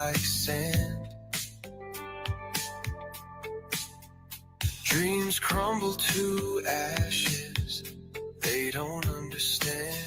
like sand. Dreams crumble to ashes. They don't understand.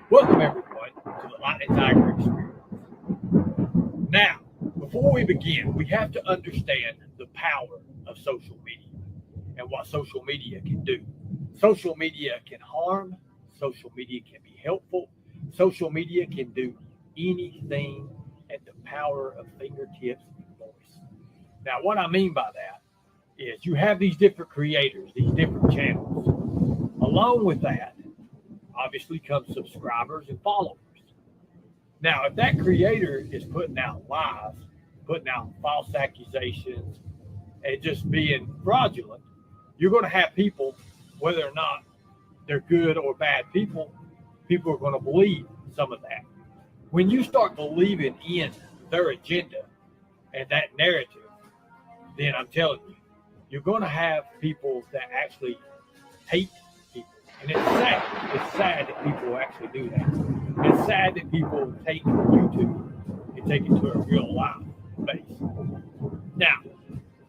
Welcome, everyone, to the Lightning Tiger Experience. Now, before we begin, we have to understand the power of social media and what social media can do. Social media can harm, social media can be helpful, social media can do anything at the power of fingertips and voice. Now, what I mean by that is you have these different creators, these different channels. Along with that, obviously, comes subscribers and followers. Now, if that creator is putting out lies, putting out false accusations, and just being fraudulent, you're going to have people, whether or not they're good or bad people are going to believe some of that. When you start believing in their agenda and that narrative, then I'm telling you, you're going to have people that actually hate people. And it's sad. It's sad that people actually do that. It's sad that people take YouTube and take it to a real life base. Now,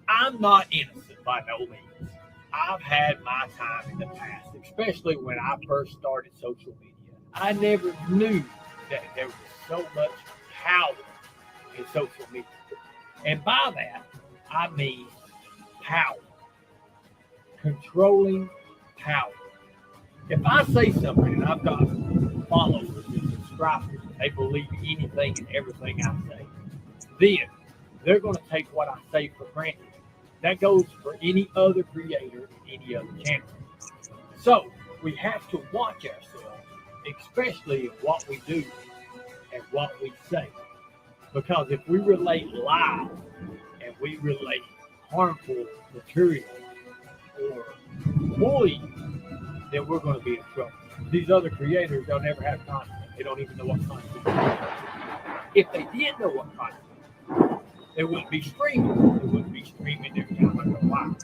I'm not innocent by no means. I've had my time in the past, especially when I first started social media. I never knew that there was so much power in social media. And by that, I mean power, controlling power. If I say something and I've got followers and subscribers, and they believe anything and everything I say, then they're going to take what I say for granted. That goes for any other creator, any other channel. So we have to watch ourselves, especially in what we do and what we say. Because if we relate lies and we relate harmful material or bullying, then we're going to be in trouble. These other creators, they'll never have content. They don't even know what content is. If they did know what content is, they wouldn't be streaming. They wouldn't be streaming every time I go live.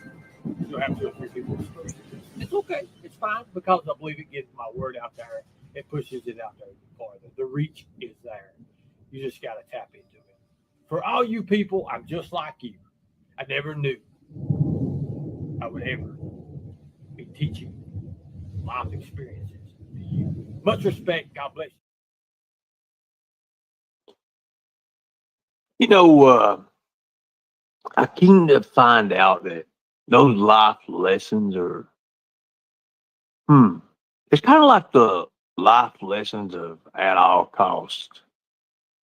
You'll have 2 or 3 people stream. It's okay. It's fine because I believe it gets my word out there. It pushes it out there farther. The reach is there. You just got to tap into it. For all you people, I'm just like you. I never knew I would ever be teaching life experiences to you. Much respect. God bless you. You know, I came to find out that those life lessons are, it's kind of like the life lessons of at all cost.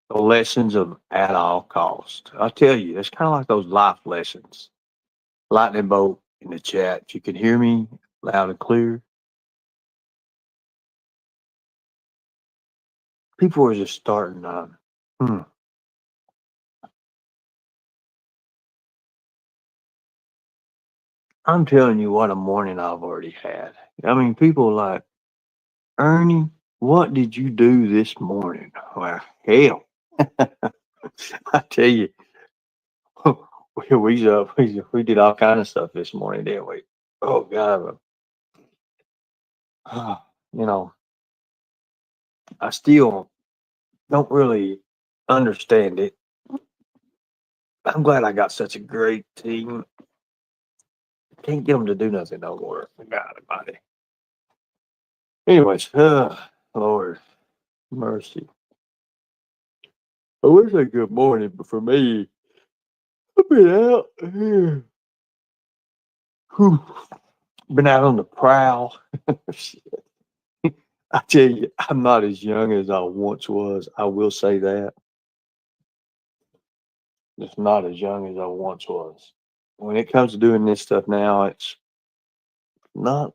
The lessons of at all cost. I tell you, it's kind of like those life lessons. Lightning bolt in the chat. If you can hear me loud and clear, people are just starting. I'm telling you what a morning I've already had. I mean, people like, Ernie, what did you do this morning? Well, hell, I tell you, we did all kind of stuff this morning, didn't we? Oh God, you know, I still don't really understand it. I'm glad I got such a great team. Can't get them to do nothing no more. God Almighty. Anyways, Lord mercy. I wish I good morning, but for me, I've been out here. Whew. Been out on the prowl. I tell you, I'm not as young as I once was. I will say that. Just not as young as I once was. When it comes to doing this stuff now, not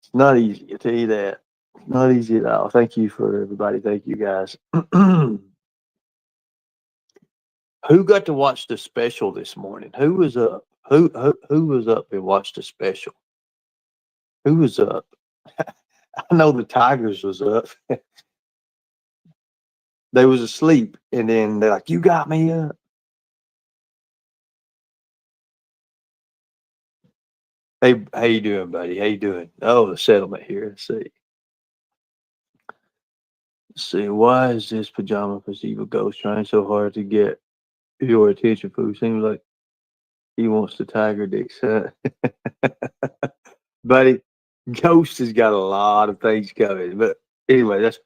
it's not easy. I tell you that. It's not easy at all. Thank you for everybody. Thank you guys. Who got to watch the special this morning? Who was up? Who was up and watched the special? Who was up? I know the Tigers was up. They was asleep, and then they're like, "You got me up." Hey, how you doing, buddy? How you doing? Oh, the settlement here. Let's see. Let's see. Why is this pajama placebo ghost trying so hard to get your attention? Food seems like he wants the tiger dick set. Buddy, Ghost has got a lot of things coming. But anyway, that's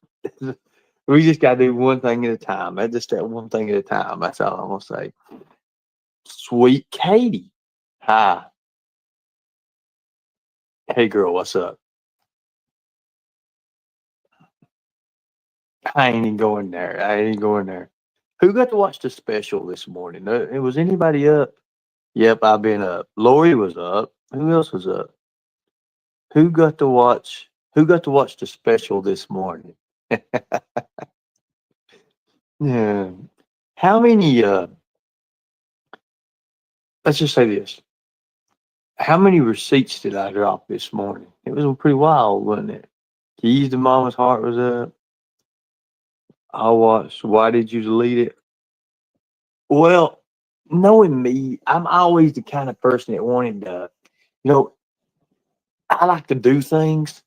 we just gotta do one thing at a time. That's just that one thing at a time. That's all I'm gonna say. Sweet Katie. Hi. Hey girl, what's up? I ain't even going there. I ain't going there. Who got to watch the special this morning? Was anybody up? Yep, I've been up. Lori was up. Who else was up? Who got to watch? Who got to watch the special this morning? Yeah. How many? Let's just say this. How many receipts did I drop this morning? It was pretty wild, wasn't it? Keys to Mama's Heart was up. I watched Why Did You Delete It? Well, knowing me, I'm always the kind of person that wanted to, you know, I like to do things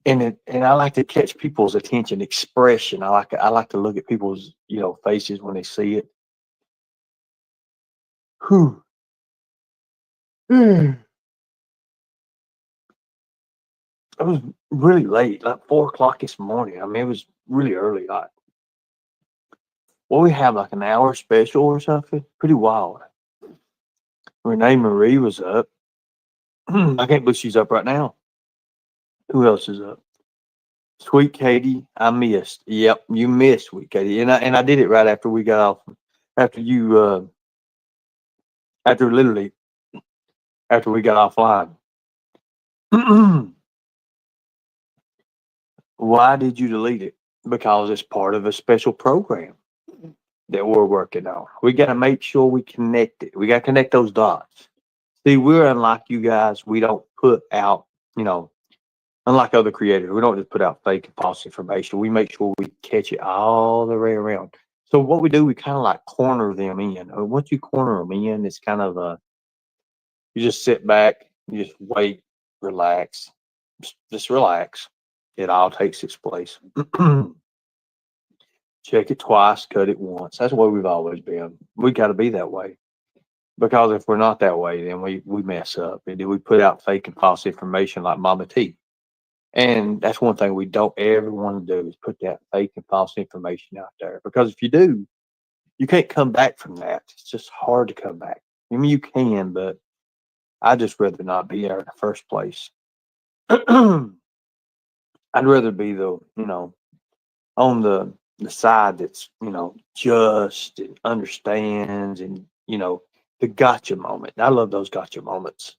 and I like to catch people's attention, expression. I like to look at people's, faces when they see it. Whew. It was really late, like 4 o'clock this morning. I mean, it was really early. Like, well, we have like an hour special or something. Pretty wild. Renee Marie was up. I can't believe she's up right now. Who else is up? Sweet Katie, I missed. Yep, you missed Sweet Katie, and I did it right after we got off. After you, after literally after we got offline. Why did you delete it? Because it's part of a special program that we're working on. We got to make sure we connect it. We got to connect those dots. See, we're unlike you guys. We don't put out, unlike other creators, we don't just put out fake and false information. We make sure we catch it all the way around. So what we do, we kind of like corner them in. And once you corner them in, it's kind of you just sit back, you just wait, relax, just relax. It all takes its place. Check it twice, cut it once. That's the way we've always been. We got to be that way because if we're not that way, then we mess up and then we put out fake and false information like Mama T. And that's one thing we don't ever want to do is put that fake and false information out there because if you do, you can't come back from that. It's just hard to come back. I mean, you can, but I'd just rather not be there in the first place. I'd rather be on the side that's, just and understands and, the gotcha moment. I love those gotcha moments.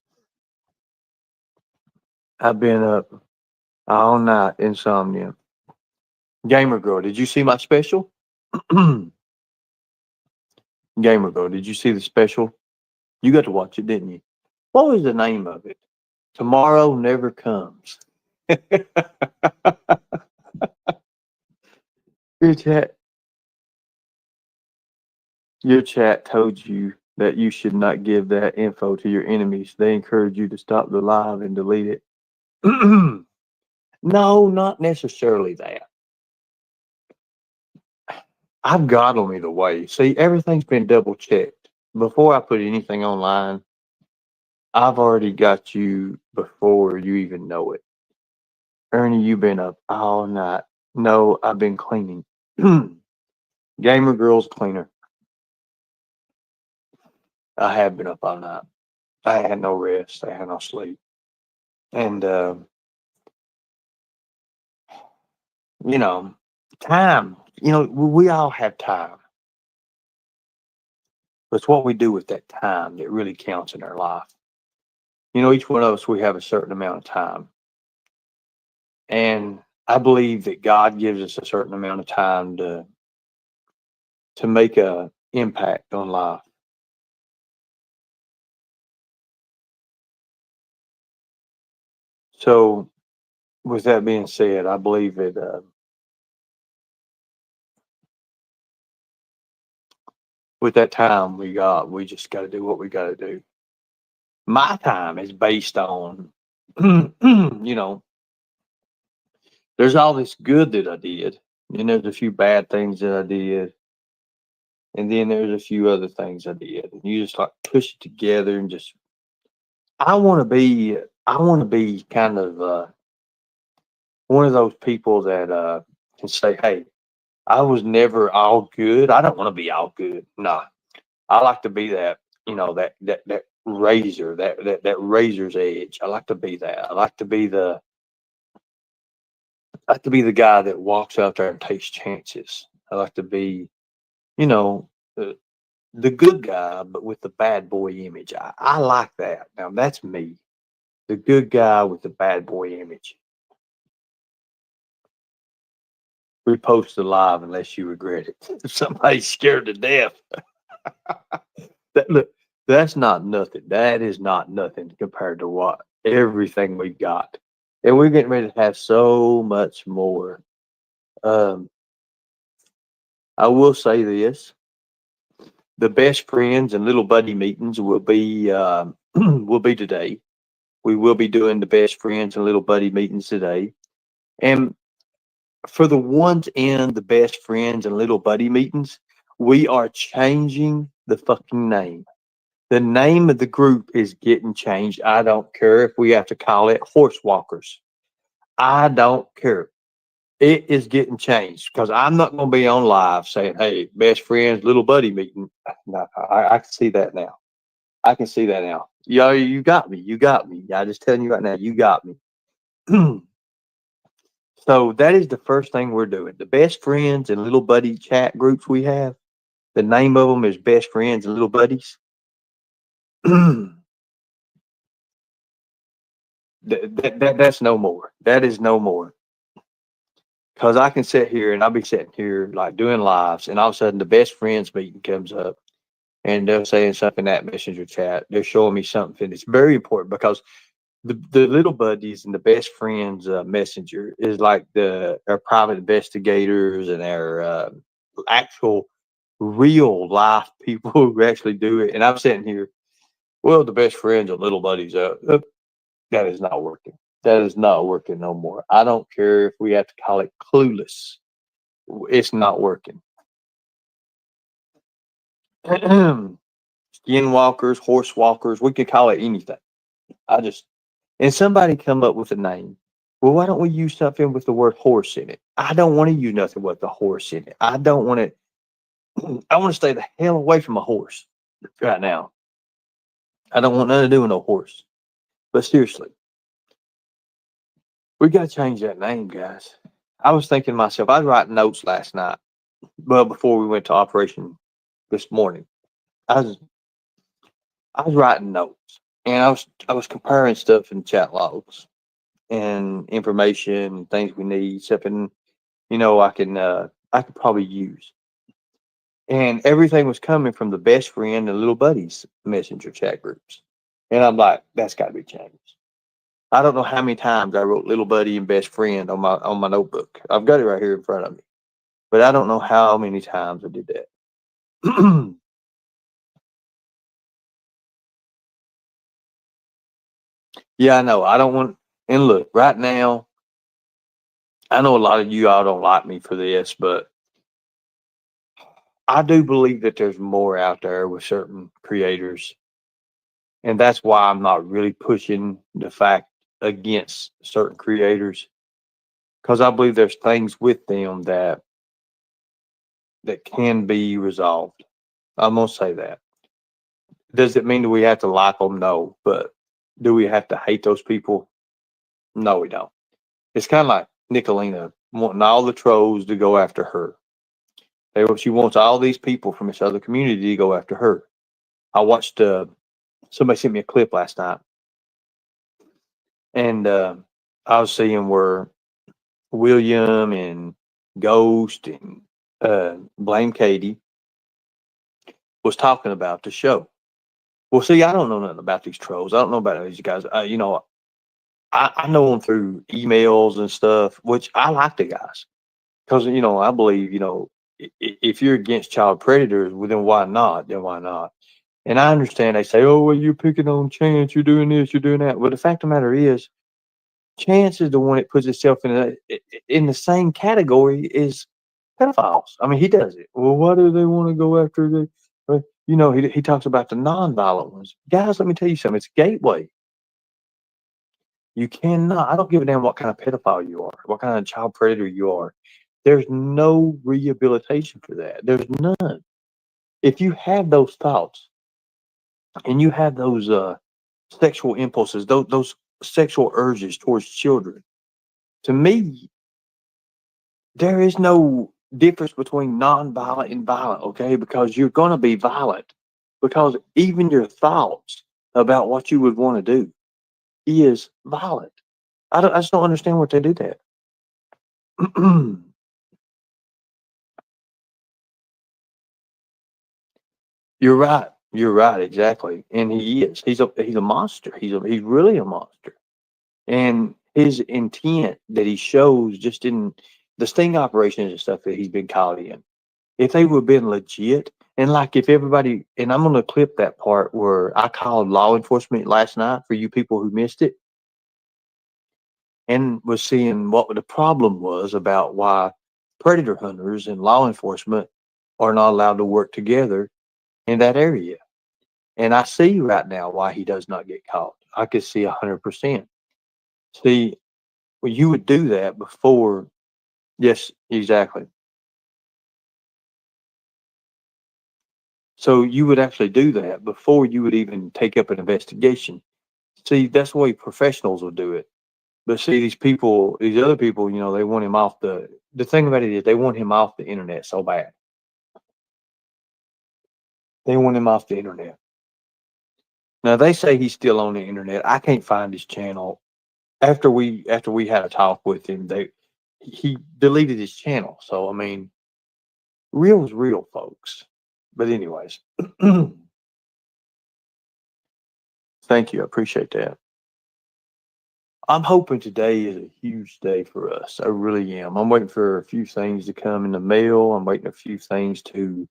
I've been up all night, insomnia. Gamer Girl, did you see my special? Gamer Girl, did you see the special? You got to watch it, didn't you? What was the name of it? Tomorrow never comes. Your chat, your chat told you that you should not give that info to your enemies. They encourage you to stop the live and delete it. No, not necessarily that. I've got them either way. See, everything's been double checked. Before I put anything online, I've already got you before you even know it. Ernie, you've been up all night. No, I've been cleaning. Gamer Girl's cleaner. I have been up all night. I had no rest. I had no sleep. And, you know, time, we all have time. But it's what we do with that time that really counts in our life. Each one of us, we have a certain amount of time. And I believe that God gives us a certain amount of time to make a impact on life. So, with that being said, I believe that with that time we just got to do what we got to do. My time is based on, there's all this good that I did, and there's a few bad things that I did, and then there's a few other things I did. And you just like push it together and just, I want to be kind of one of those people that can say, hey, I was never all good. I don't want to be all good. Nah, I like to be that, that razor, that razor's edge. I like to be that. I like to be the guy that walks out there and takes chances. I like to be, you know, the, the good guy, but with the bad boy image. I like that. Now that's me, the good guy with the bad boy image. Repost the live unless you regret it. Somebody's scared to death. Look, that's not nothing. That is not nothing compared to what everything we got, and we're getting ready to have so much more. Um, I will say this: the best friends and little buddy meetings will be will be today. We will be doing the best friends and little buddy meetings today, and for the ones in the best friends and little buddy meetings, we are changing the fucking name. The name of the group is getting changed. I don't care if we have to call it horse walkers. I don't care. It is getting changed because I'm not going to be on live saying, hey, best friends, little buddy meeting. No, I can see that now. I can see that now. Yo, you got me. You got me. I just telling you right now, you got me. So that is the first thing we're doing. The best friends and little buddy chat groups we have, the name of them is best friends and little buddies. That's no more. That is no more. Because I can sit here and I'll be sitting here like doing lives, and all of a sudden the best friends meeting comes up, and they're saying something in that messenger chat. They're showing me something. It's very important because the little buddies and the best friends messenger is like our private investigators and our actual real life people who actually do it. And I'm sitting here, well, the best friends and little buddies, that is not working. That is not working no more. I don't care if we have to call it clueless. It's not working. Skinwalkers, horse walkers, we could call it anything. And somebody come up with a name. Well, why don't we use something with the word horse in it? I don't want to use nothing with the horse in it. I don't want to. I want to stay the hell away from a horse right now. I don't want nothing to do with no horse. But seriously, we got to change that name, guys. I was thinking to myself, I was writing notes last night. Well, before we went to operation this morning, I was writing notes, and I was comparing stuff in chat logs and information and things we need, something I could probably use. And everything was coming from the best friend and little buddies messenger chat groups. And I'm like, that's got to be changed. I don't know how many times I wrote little buddy and best friend on my notebook. I've got it right here in front of me, but I don't know how many times I did that. Yeah, I know. I don't want. And look, right now, I know a lot of you all don't like me for this, but I do believe that there's more out there with certain creators, and that's why I'm not really pushing the fact against certain creators because I believe there's things with them that can be resolved. I'm gonna say that. Does it mean that we have to like them? No, but do we have to hate those people? No, we don't. It's kind of like Nicolina wanting all the trolls to go after her. She wants all these people from this other community to go after her. I watched somebody sent me a clip last night, and I was seeing where William and Ghost and Blame Katie was talking about the show. Well, see, I don't know nothing about these trolls. I don't know about these guys. I know them through emails and stuff, which I like the guys because I believe if you're against child predators, well, then why not? Then why not? And I understand they say, "Oh, well, you're picking on Chance. You're doing this. You're doing that." But the fact of the matter is, Chance is the one that puts itself in the same category as pedophiles. I mean, he does it. Well, why do they want to go after the? He talks about the non-violent ones. Guys, let me tell you something. It's a gateway. You cannot. I don't give a damn what kind of pedophile you are, what kind of child predator you are. There's no rehabilitation for that. There's none. If you have those thoughts and you have those sexual impulses, those sexual urges towards children, to me, there is no difference between non-violent and violent, okay? Because you're going to be violent because even your thoughts about what you would want to do is violent. I just don't understand what they do that. You're right. You're right. Exactly. And he is. He's a monster. He's really a monster. And his intent that he shows just in the sting operations and stuff that he's been caught in. If they would have been legit, and like if everybody, and I'm gonna clip that part where I called law enforcement last night for you people who missed it, and was seeing what the problem was about why predator hunters and law enforcement are not allowed to work together in that area. And I see right now why he does not get caught. I could see 100%. See, well, you would do that before. Yes, exactly. So you would actually do that before you would even take up an investigation. See, that's the way professionals will do it. But see, these other people, they want him off the thing about it is they want him off the internet so bad. They want him off the internet. Now they say he's still on the internet. I can't find his channel. After we had a talk with him, he deleted his channel. So I mean, real is real, folks. But anyways, thank you. I appreciate that. I'm hoping today is a huge day for us. I really am. I'm waiting for a few things to come in the mail. I'm waiting a few things to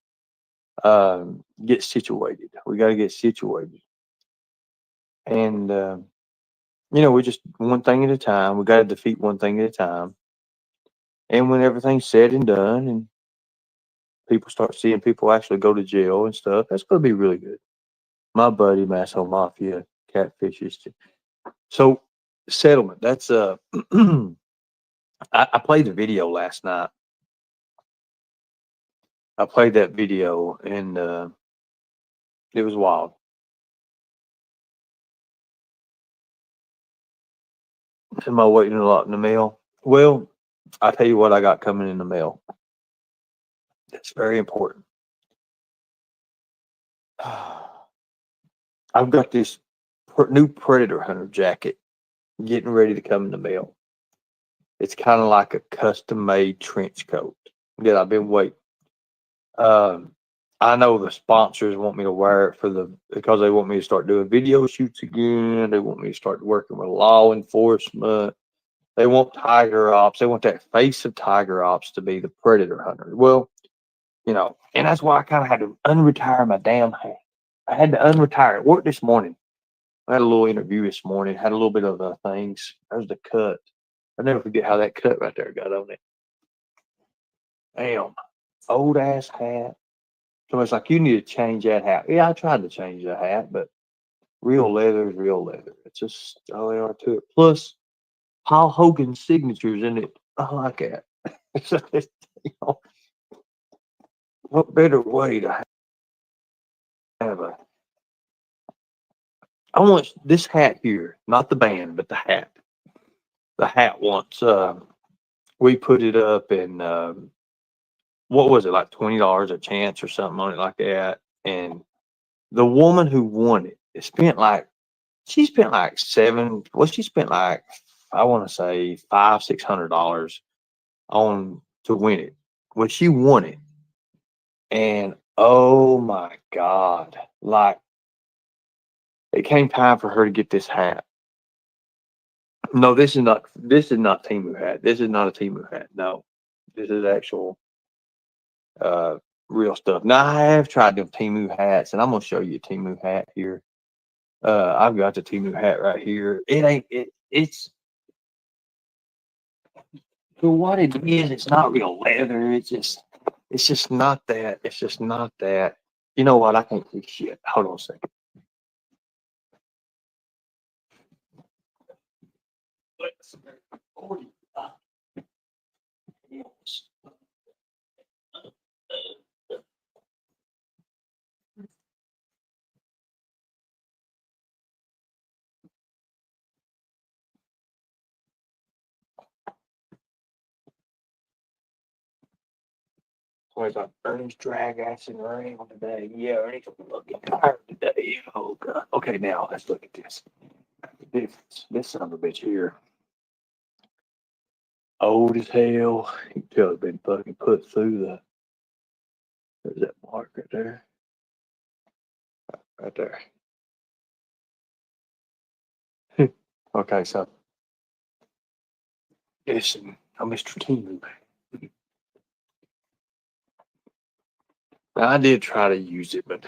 get situated. We got to get situated, and we just one thing at a time. We got to defeat one thing at a time. And when everything's said and done, and people start seeing people actually go to jail and stuff, that's going to be really good. My buddy, Masso Mafia, catfishes. So settlement. That's I played the video last night. I played that video and it was wild. Am I waiting a lot in the mail? Well, I tell you what I got coming in the mail. That's very important. I've got this new Predator Hunter jacket getting ready to come in the mail. It's kind of like a custom made trench coat that I've been waiting. Um, I know the sponsors want me to wear it because they want me to start doing video shoots again. They want me to start working with law enforcement. They want Tiger Ops. They want that face of Tiger Ops to be the predator hunter. Well, and that's why I kind of had to unretire my damn hat. I had to unretire it. Worked this morning. I had a little interview this morning. Had a little bit of things. There's the cut. I never forget how that cut right there got on it. Damn, old ass hat. So it's like you need to change that hat. Yeah, I tried to change the hat, but real leather is real leather. It's just all they are to it. Plus, Paul Hogan's signatures in it. I like that. So, what better way to have a? I want this hat here, not the band, but the hat. The hat once we put it up in what was it, like $20 a chance or something on it like that. And the woman who won it she spent like she spent like, I want to say $500-600 on to win it. Well, she won it. And oh my God, like it came time for her to get this hat. No, this is not Temu hat. This is not a Temu hat. No, this is actual real stuff. Now I have tried them Temu hats, and I'm gonna show you a Temu hat here. I've got the Temu hat right here. It's for what it is. It's not real leather. It's just not that. It's just not that. You know what? I can't see shit. Hold on a second. Yes. Was Ernie's drag ass and rain on today. Yeah, Ernie's looking tired today. Oh God. Okay, now let's look at this. This son of a bitch here. Old as hell. You can tell it's been fucking put through there's that mark right there. Right there. Okay, so listen, I'm Mr. Temu. I did try to use it, but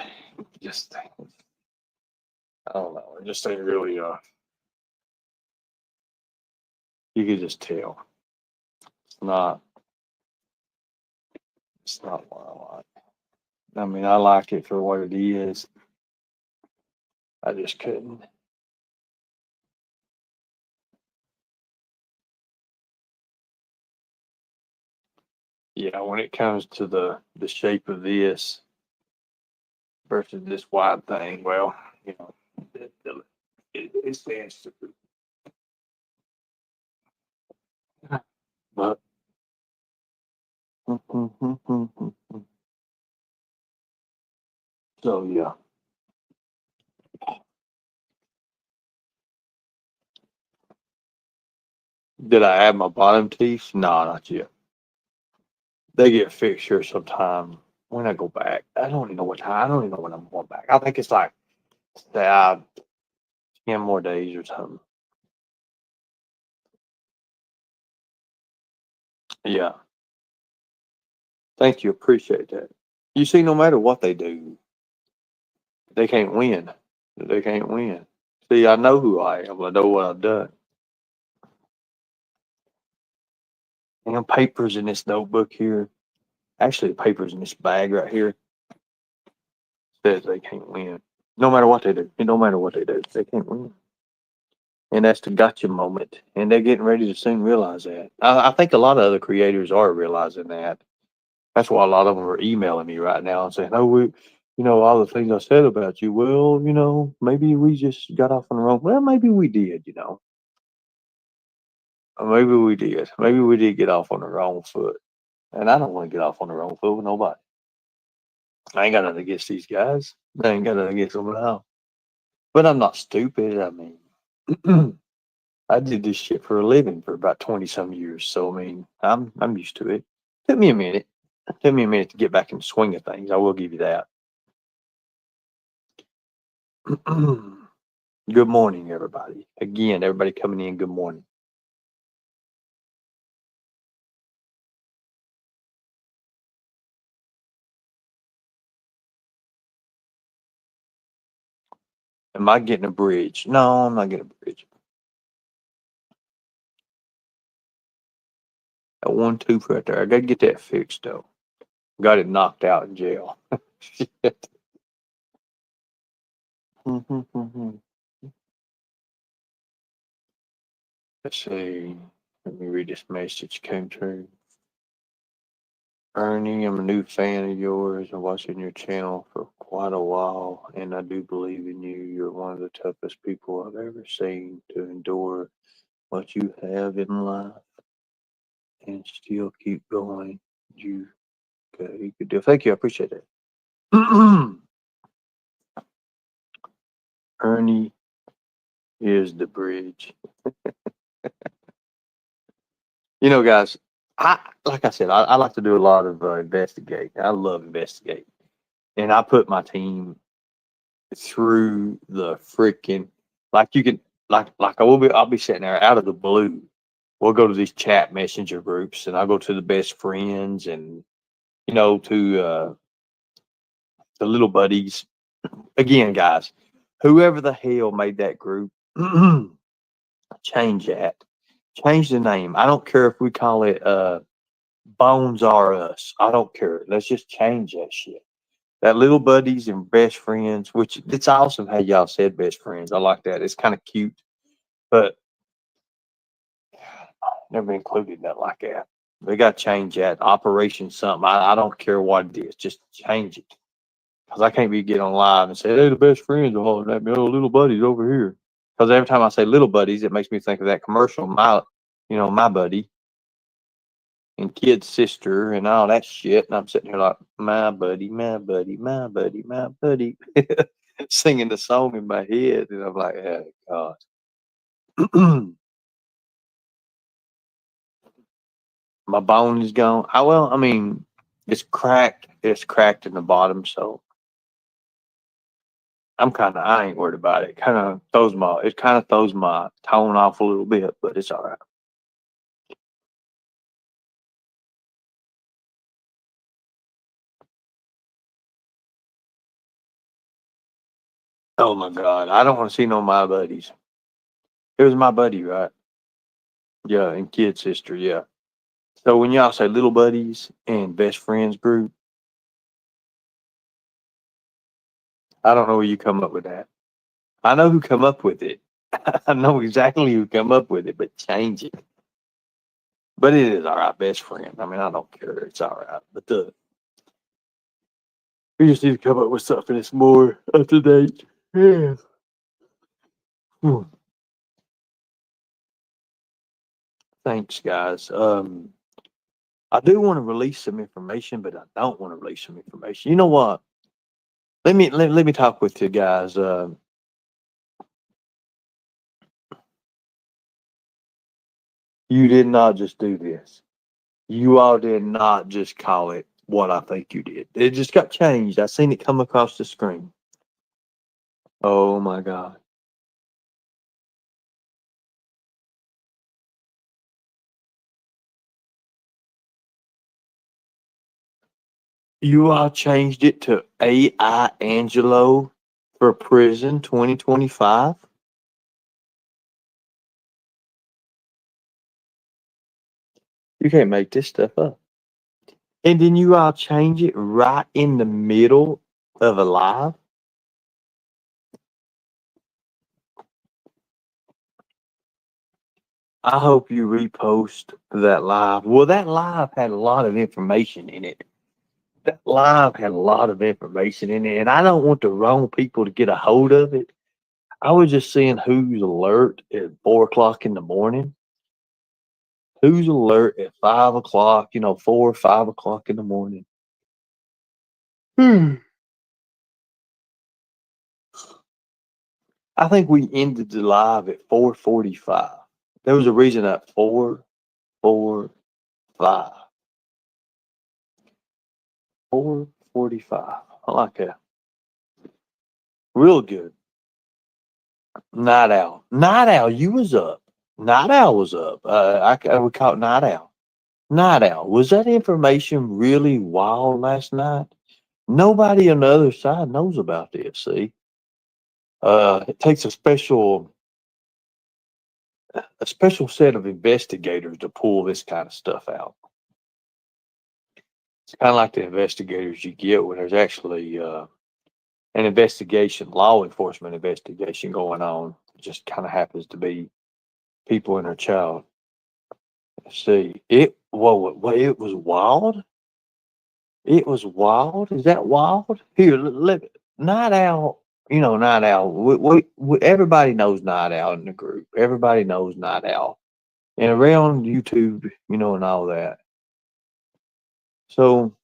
just I don't know. It just ain't really you can just tell. It's not what I like. I mean, I like it for what it is. I just couldn't. Yeah, when it comes to the shape of this versus this wide thing, well, it stands to prove. But so yeah. Did I add my bottom teeth? No, not yet. They get fixed here sometime when I go back. I don't even know what time. I don't even know when I'm going back. I think it's like 10 more days or something. Yeah. Thank you. Appreciate that. You see, no matter what they do, they can't win. They can't win. See, I know who I am. I know what I've done. And papers in this notebook here. Actually, the papers in this bag right here says they can't win. No matter what they do. No matter what they do, they can't win. And that's the gotcha moment. And they're getting ready to soon realize that. I think a lot of other creators are realizing that. That's why a lot of them are emailing me right now and saying, "Oh, all the things I said about you. Well, maybe we just got off on the wrong. Well, maybe we did. Maybe we did. Maybe we did get off on the wrong foot. And I don't want to get off on the wrong foot with nobody. I ain't got nothing against these guys. I ain't got nothing against them at all. But I'm not stupid. I mean, I did this shit for a living for about 20 some years. So I mean, I'm used to it. Took me a minute. Took me a minute to get back in the swing of things. I will give you that. Good morning, everybody. Again, everybody coming in, good morning. Am I getting a bridge? No, I'm not getting a bridge. That one tooth right there. I gotta get that fixed though. Got it knocked out in jail. Shit. Let's see. Let me read this message. Came through. Ernie, I'm a new fan of yours. I'm watching your channel for quite a while, and I do believe in you. You're one of the toughest people I've ever seen to endure what you have in life and still keep going. You could do. Thank you. I appreciate that. Ernie is the bridge. Guys, like I said, I like to do a lot of investigating. I love investigating, and I put my team through the freaking you can I'll be sitting there out of the blue. We'll go to these chat messenger groups, and I'll go to the best friends, and to the little buddies. Again, guys, whoever the hell made that group, change that. Change the name. I don't care if we call it Bones Are Us. I don't care. Let's just change that shit. That little buddies and best friends, which it's awesome how y'all said best friends. I like that. It's kind of cute, but never included that like that. They got to change that. Operation something. I don't care what it is. Just change it. Because I can't be getting on live and say, hey, the best friends are holding at me. Oh, little buddies over here. Because every time I say little buddies, it makes me think of that commercial, my buddy and kid's sister and all that shit. And I'm sitting here like, my buddy, my buddy, my buddy, my buddy, singing the song in my head. And I'm like, oh, God. My bone is gone. It's cracked. It's cracked in the bottom. So I ain't worried about it. It kind of throws my tone off a little bit, but it's all right. Oh my God. I don't want to see no of my buddies. It was my buddy, right? Yeah. And kid sister. Yeah. So when y'all say little buddies and best friends group, I don't know where you come up with that. I know who come up with it. I know exactly who come up with it, but change it. But it is all right, best friend. I don't care. It's all right. But we just need to come up with something that's more up to date. Yeah. Thanks, guys. I do want to release some information, but I don't want to release some information. You know what? Let me talk with you guys. You did not just do this. You all did not just call it what I think you did. It just got changed. I seen it come across the screen. Oh my God. You all changed it to AI Angelo for prison 2025. You can't make this stuff up. And then you all change it right in the middle of a live. I hope you repost that live. Well, that live had a lot of information in it. That live had a lot of information in it, and I don't want the wrong people to get a hold of it. I was just seeing who's alert at 4 o'clock in the morning. Who's alert at 5 o'clock, 4 or 5 o'clock in the morning. I think we ended the live at 4:45. There was a reason at 4:45. 4:45. I like that. Real good. Night Owl. Night Owl, you was up. Night Owl was up. I would call it Night Owl. Night Owl. Was that information really wild last night? Nobody on the other side knows about this, see? It takes a special set of investigators to pull this kind of stuff out. It's kind of like the investigators you get when there's actually an investigation, law enforcement investigation going on. It just kind of happens to be people and their child. See, it was wild. It was wild. Is that wild? Here, Night Owl. You know, Night Owl. Everybody knows Night Owl in the group. Everybody knows Night Owl, and around YouTube, you know, and all that. So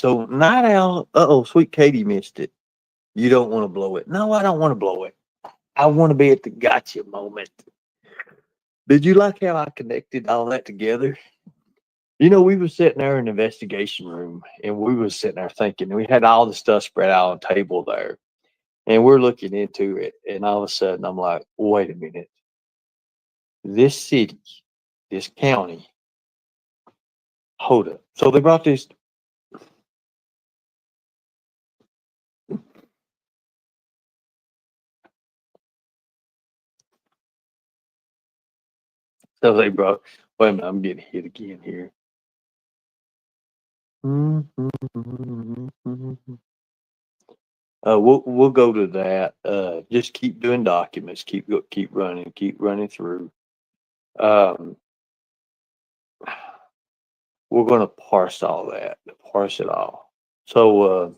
Night Owl. Sweet Katie missed it. You don't want to blow it. No, I don't want to blow it. I want to be at the gotcha moment. Did you like how I connected all that together? You know, we were sitting there in the investigation room and we were sitting there thinking, we had all the stuff spread out on the table there and we're looking into it. And all of a sudden I'm like, wait a minute. This city, this county, hold up. So they brought this. So they brought, wait a minute, I'm getting hit again here. We'll go to that. Just keep doing documents. Keep running through. We're going to parse all that. Parse it all. So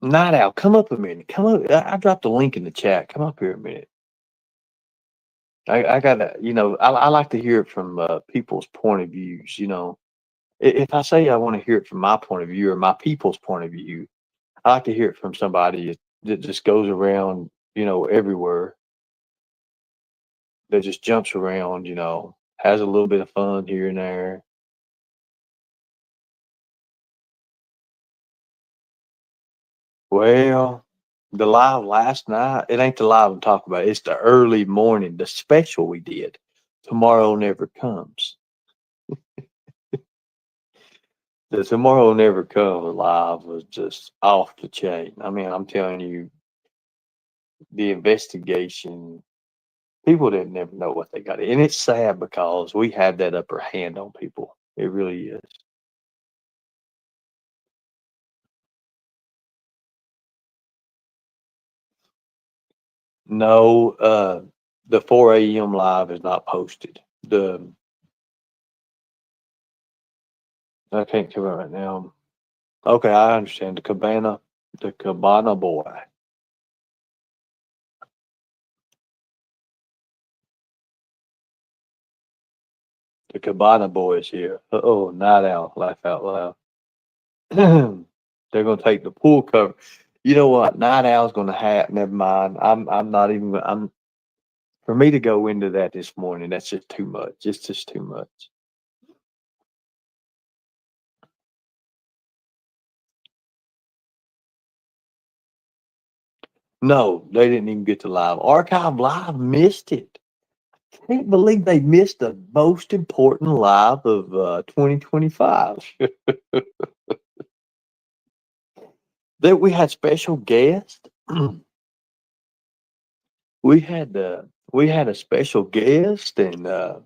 Night Owl, come up a minute. Come up. I dropped a link in the chat. Come up here a minute. I gotta, you know, I like to hear it from people's point of views. You know, if I say I want to hear it from my point of view or my people's point of view, I like to hear it from somebody that just goes around, you know, everywhere. That just jumps around, you know, has a little bit of fun here and there. Well, the live last night, it ain't the live I'm talking about. It's the early morning, the special we did. Tomorrow Never Comes. The Tomorrow Never Comes live was just off the chain. I mean, I'm telling you, the investigation, people didn't never know what they got. And it's sad because we have that upper hand on people. It really is. No, the 4 a.m. live is not posted. I can't do it right now. Okay, I understand. The Cabana boy. The Cabana boy is here. Oh, Night Owl, laugh out loud. They're gonna take the pool cover. You know what? Night Owl's gonna have. Never mind. I'm not even. I'm for me to go into that this morning. That's just too much. It's just too much. No, they didn't even get to live. Archive Live missed it. Can't believe they missed the most important live of 2025. That we had special guests. we had a special guest and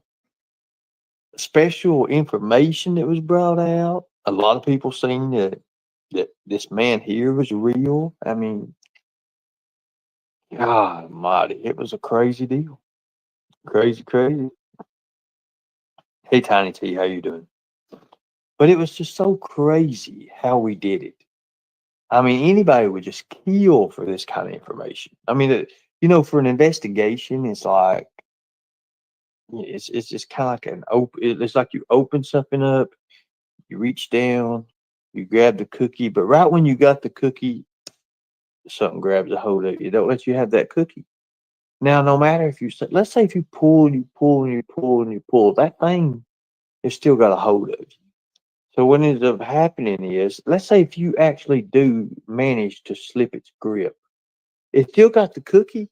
special information that was brought out. A lot of people seen that this man here was real. I mean, God Almighty, it was a crazy deal. Crazy, crazy. Hey, Tiny T, how you doing? But it was just so crazy how we did it. I mean, anybody would just kill for this kind of information. I mean, you know, for an investigation, it's like it's just kind of like an open. It's like you open something up, you reach down, you grab the cookie, but right when you got the cookie, something grabs a hold of you. Don't let you have that cookie. Now, no matter if you say, let's say if you pull, you pull, and you pull, and you pull, that thing has still got a hold of you. So what ends up happening is, let's say if you actually do manage to slip its grip, it still got the cookie,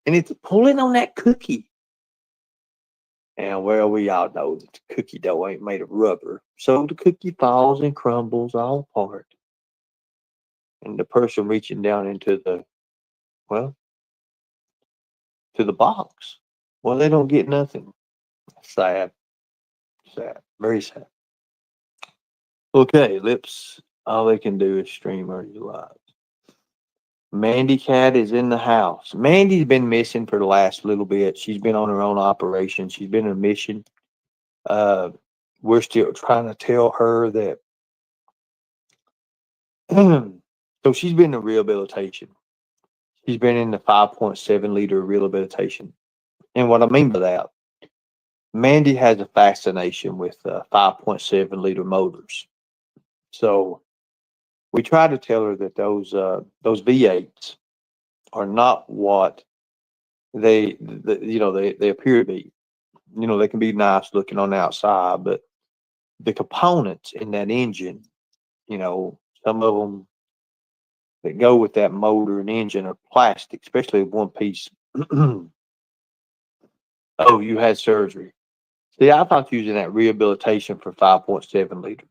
and it's pulling on that cookie. And well, we all know that the cookie dough ain't made of rubber, so the cookie falls and crumbles all apart. And the person reaching down into the, well, to the box, well, they don't get nothing. Sad, sad, very sad. Okay, Lips. All they can do is stream our lives. Mandy Cat is in the house. Mandy's been missing for the last little bit. She's been on her own operation. She's been on a mission. Uh, we're still trying to tell her that. So she's been in rehabilitation. She's been in the 5.7 liter rehabilitation. And what I mean by that, Mandy has a fascination with 5.7 liter motors. So we try to tell her that those V8s are not what they appear to be. They can be nice looking on the outside, but the components in that engine, some of them that go with that motor and engine are plastic, especially one piece. Oh, you had surgery. See, I thought you was in that rehabilitation for 5.7 liters.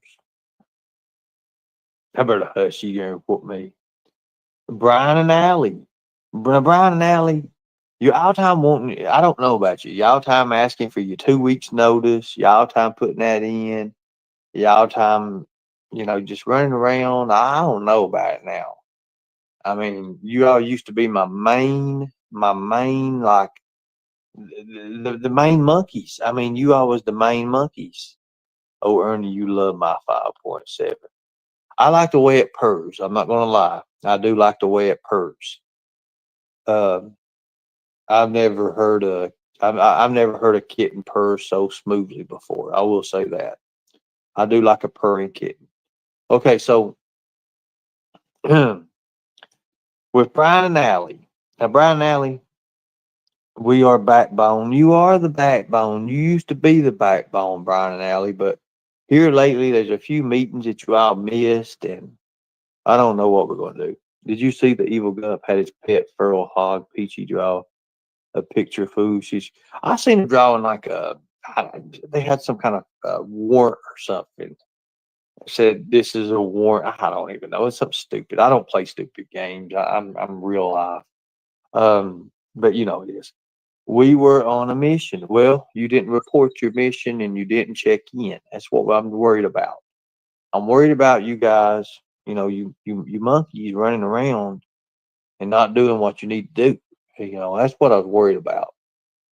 I better hush, you gonna report me. Brian and Allie. Brian and Allie, you all time wanting, I don't know about you. Y'all time asking for your 2 weeks notice. Y'all time putting that in. Y'all time, just running around. I don't know about it now. I mean, you all used to be my main, like, the main monkeys. I mean, you all was the main monkeys. Oh, Ernie, you love my 5.7. I like the way it purrs. I'm not going to lie. I do like the way it purrs. Um, I've never heard I've never heard a kitten purr so smoothly before. I will say that. I do like a purring kitten. Okay, so with Brian and Allie. Now, Brian and Allie, we are backbone. You are the backbone. You used to be the backbone, Brian and Allie, but here lately there's a few meetings that you all missed, and I don't know what we're going to do. Did you see the evil Gup had his pet feral hog, Peachy, draw a picture of who she's? I seen him drawing like they had some kind of warrant or something. Said this is a warrant. I don't even know. It's something stupid. I don't play stupid games. I'm real life. But it is. We were on a mission. Well, you didn't report your mission and you didn't check in. That's what I'm worried about. I'm worried about you guys. You monkeys running around and not doing what you need to do. That's what I was worried about.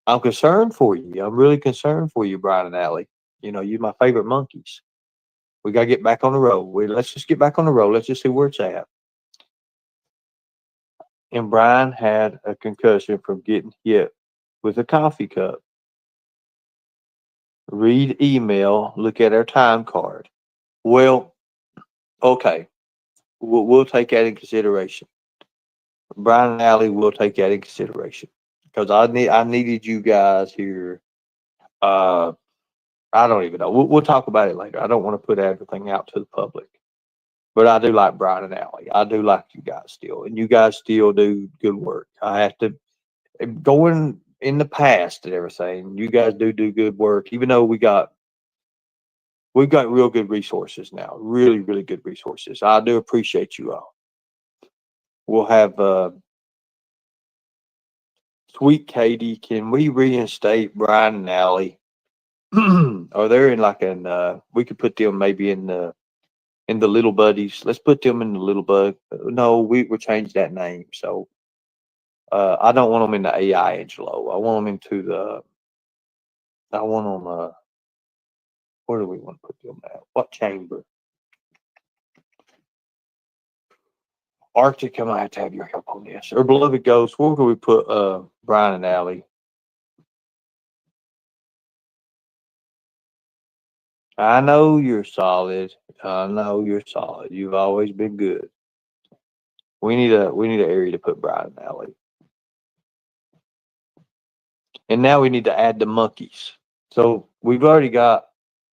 I'm concerned for you. I'm really concerned for you, Brian and Allie. You're my favorite monkeys. We gotta get back on the road. Let's just get back on the road. Let's just see where it's at. And Brian had a concussion from getting hit with a coffee cup. Read email, look at our time card. Well, okay, we'll take that in consideration. Brian and Allie will take that in consideration because I needed you guys here. Uh, I don't even know. We'll talk about it later. I don't want to put everything out to the public, but I do like Brian and Allie. I do like you guys still, and you guys still do good work. I have to going in the past and everything. You guys do good work, even though we've got real good resources now. Really, really good resources. I do appreciate you all. We'll have Sweet Katie. Can we reinstate Brian and Allie? Are they in like we could put them maybe in the little buddies. Let's put them in the little bug. No, we'll change that name. So I don't want them in the AI Angelo. I want them into I want them where do we want to put them at? What chamber? Arctic, I might have to have your help on this. Or Beloved Ghost, where can we put Brian and Allie? I know you're solid. I know you're solid. You've always been good. We need a area to put Brian and Allie. And now we need to add the monkeys. So we've already got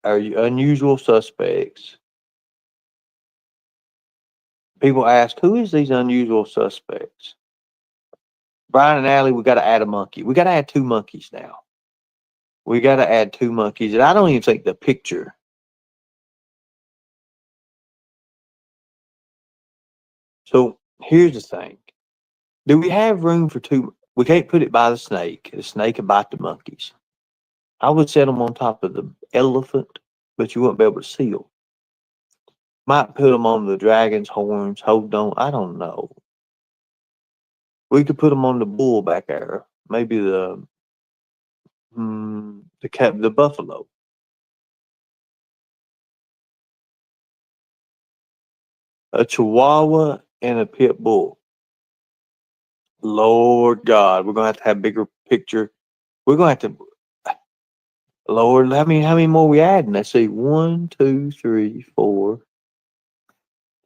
our unusual suspects. People ask, who is these unusual suspects? Brian and Allie, we got to add a monkey. We got to add 2 monkeys now. We got to add 2 monkeys. And I don't even think the picture. So here's the thing. Do we have room for 2? We can't put it by the snake. The snake will bite the monkeys. I would set them on top of the elephant, but you wouldn't be able to see them. Might put them on the dragon's horns. Hold on. I don't know. We could put them on the bull back there. Maybe the buffalo. A chihuahua and a pit bull. Lord God, we're gonna have bigger picture. We're gonna have to. Lord, how many more we adding? Let's see, 1, 2, 3, 4,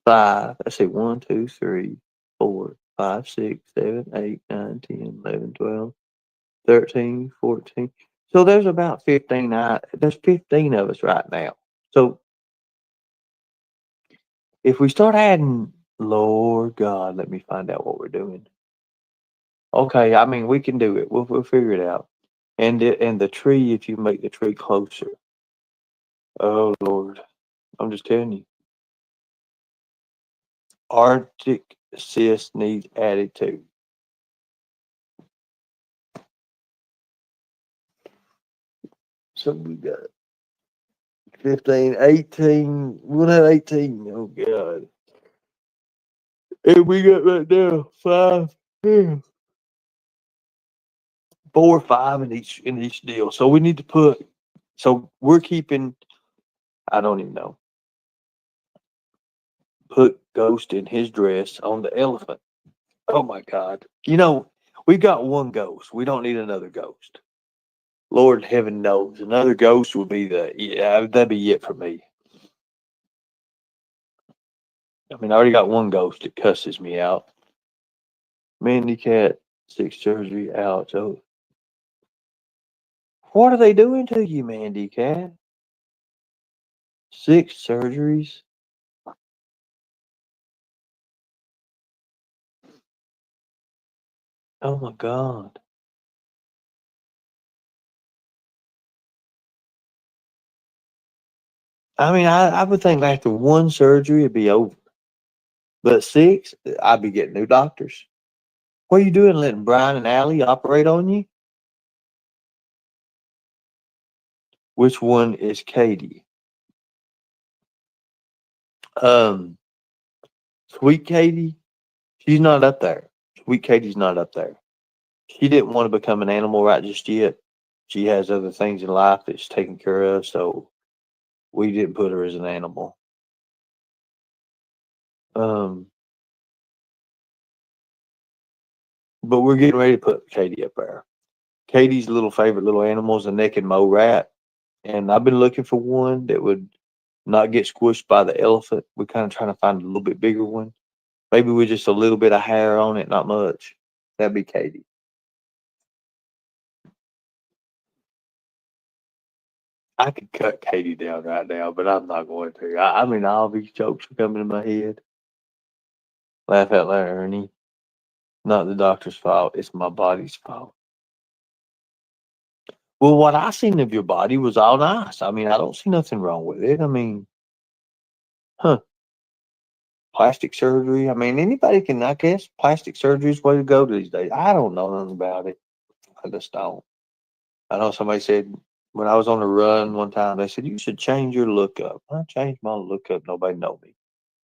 5. Let's see, 1, 2, 3, 4, 5, 6, 7, 8, 9, 10, 11, 12, 13, 14. So there's about 15. There's 15 of us right now. So if we start adding, Lord God, let me find out what we're doing. Okay, I mean we can do it. We'll figure it out. And the tree, if you make the tree closer. Oh Lord, I'm just telling you. Arctic cyst needs added to. So we got 15, 18. We'll have 18. Oh God. And we got right now 5, 4 or 5 in each deal. So we need to put. So we're keeping. I don't even know. Put Ghost in his dress on the elephant. Oh my God. We've got 1 ghost. We don't need another ghost. Lord heaven knows. Another ghost would be that'd be it for me. I mean, I already got 1 ghost that cusses me out. Mandy Cat, 6 surgery out. So what are they doing to you, Mandy Cat? 6 surgeries. Oh my God. I mean, I would think after 1 surgery it'd be over. But 6, I'd be getting new doctors. What are you doing letting Brian and Allie operate on you? Which one is Katie? Sweet Katie, she's not up there. Sweet Katie's not up there. She didn't want to become an animal right just yet. She has other things in life that's taken care of, so we didn't put her as an animal. But we're getting ready to put Katie up there. Katie's little favorite little animal is a naked mole rat, and I've been looking for one that would not get squished by the elephant. We're kind of trying to find a little bit bigger one. Maybe with just a little bit of hair on it, not much. That'd be Katie. I could cut Katie down right now, but I'm not going to. I mean, all these jokes are coming in my head. Laugh out loud, Ernie. Not the doctor's fault. It's my body's fault. Well, what I seen of your body was all nice. I mean, I don't see nothing wrong with it. I mean, plastic surgery. I mean, anybody can, I guess, plastic surgery is the way to go these days. I don't know nothing about it. I just don't. I know somebody said when I was on the run one time, they said, you should change your look up. I changed my look up. Nobody know me.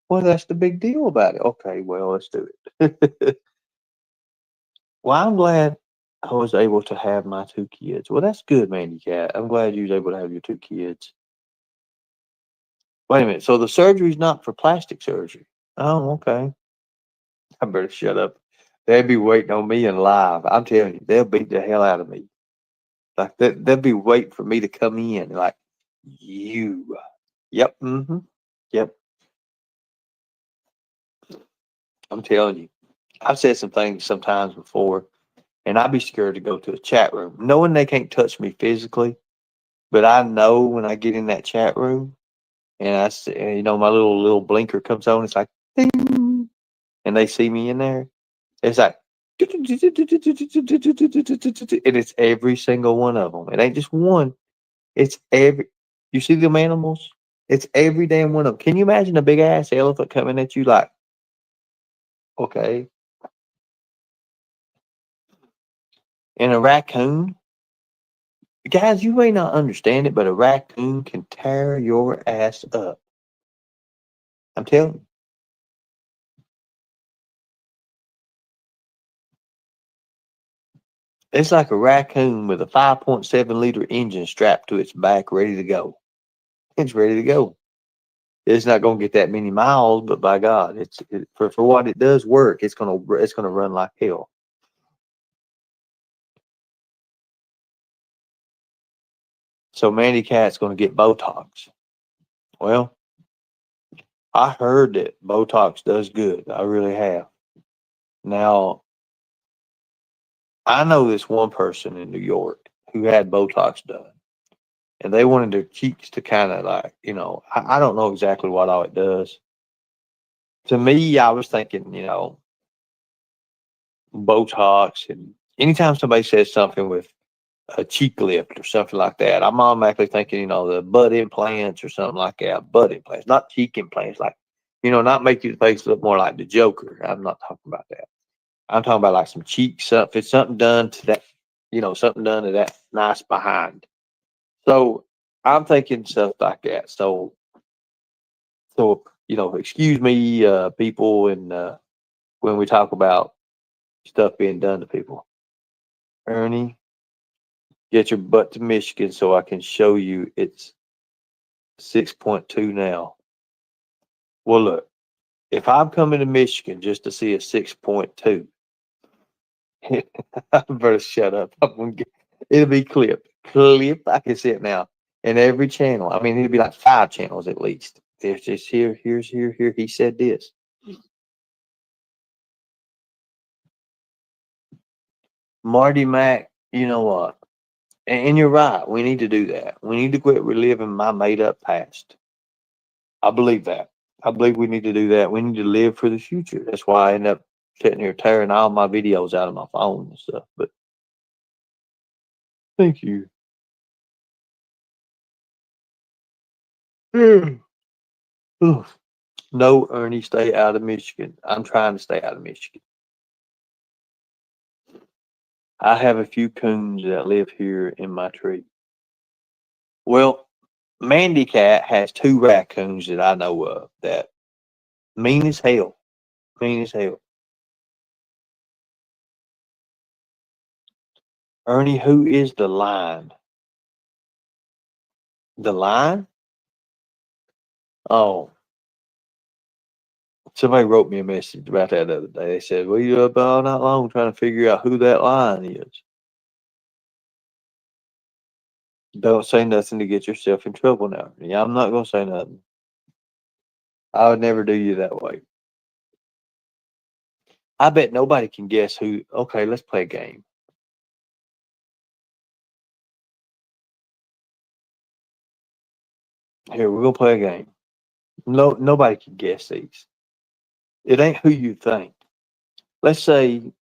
Well, that's the big deal about it. Okay, well, let's do it. Well, I'm glad I was able to have my 2 kids. Well, that's good, Mandy Cat. I'm glad you was able to have your 2 kids. Wait a minute. So the surgery's not for plastic surgery. Oh, okay. I better shut up. They'll be waiting on me in live. I'm telling you, they'll beat the hell out of me. Like they'll be waiting for me to come in. Like you. Yep. Mm-hmm. Yep. I'm telling you. I've said some things sometimes before, and I'd be scared to go to a chat room, knowing they can't touch me physically. But I know when I get in that chat room, and my little blinker comes on, it's like, ding, and they see me in there. It's like, and it's every single one of them. It ain't just one. It's every. You see them animals? It's every damn one of them. Can you imagine a big ass elephant coming at you like, okay, and a raccoon? Guys, you may not understand it, but a raccoon can tear your ass up. I'm telling you. It's like a raccoon with a 5.7 liter engine strapped to its back, ready to go. It's ready to go. It's not going to get that many miles, but by God, for what it does work. It's gonna run like hell. So Mandy Cat's going to get Botox. Well, I heard that Botox does good. I really have. Now, I know this one person in New York who had Botox done, and they wanted their cheeks to kind of like, I don't know exactly what all it does. To me, I was thinking, Botox, and anytime somebody says something with a cheek lift or something like that, I'm automatically thinking, the butt implants or something like that. Butt implants, not cheek implants, like, not make your face look more like the Joker. I'm not talking about that. I'm talking about like some cheek stuff. It's something done to that, something done to that nice behind. So I'm thinking stuff like that. So excuse me, people, and when we talk about stuff being done to people, Ernie, get your butt to Michigan so I can show you it's 6.2 now. Well, look, if I'm coming to Michigan just to see a 6.2, I better shut up. It'll be clipped. I can see it now in every channel. I mean, it'll be like 5 channels at least. There's just here's here. He said this. Marty Mack, you know what? And you're right. We need to do that. We need to quit reliving my made up past. I believe that. I believe we need to do that. We need to live for the future. That's why I end up sitting here tearing all my videos out of my phone and stuff. But thank you. Oof. No, Ernie, stay out of Michigan. I'm trying to stay out of Michigan. I have a few coons that live here in my tree. Well, Mandy Cat has 2 raccoons that I know of that mean as hell. Mean as hell. Ernie, who is the lion? The lion? Oh, somebody wrote me a message about that the other day. They said, well, you up all night long trying to figure out who that lion is. Don't say nothing to get yourself in trouble now. Yeah, I'm not going to say nothing. I would never do you that way. I bet nobody can guess who. Okay, let's play a game. Here, we're going to play a game. No, nobody can guess these. It ain't who you think. Let's say,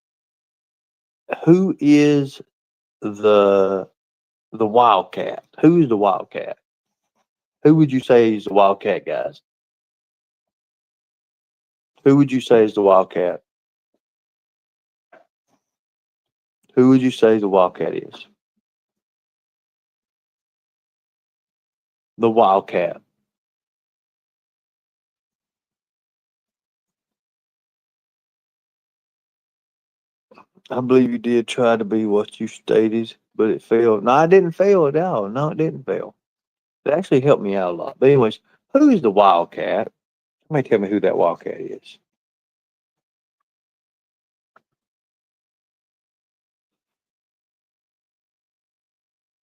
who is the Wildcat? Who is the Wildcat? Who would you say is the Wildcat, guys? Who would you say is the Wildcat? Who would you say the Wildcat is? The Wildcat. I believe you did try to be what you stated, but it failed. No, I didn't fail at all. No, it didn't fail. It actually helped me out a lot. But anyways, who is the Wildcat? Somebody tell me who that Wildcat is.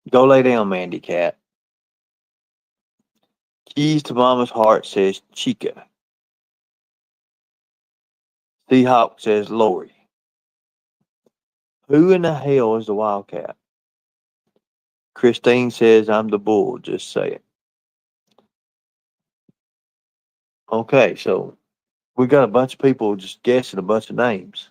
Go lay down, Mandy Cat. Keys to Mama's Heart says Chica. Seahawk says Lori. Who in the hell is the Wildcat? Christine says I'm the bull. Just say it. Okay, so we got a bunch of people just guessing a bunch of names.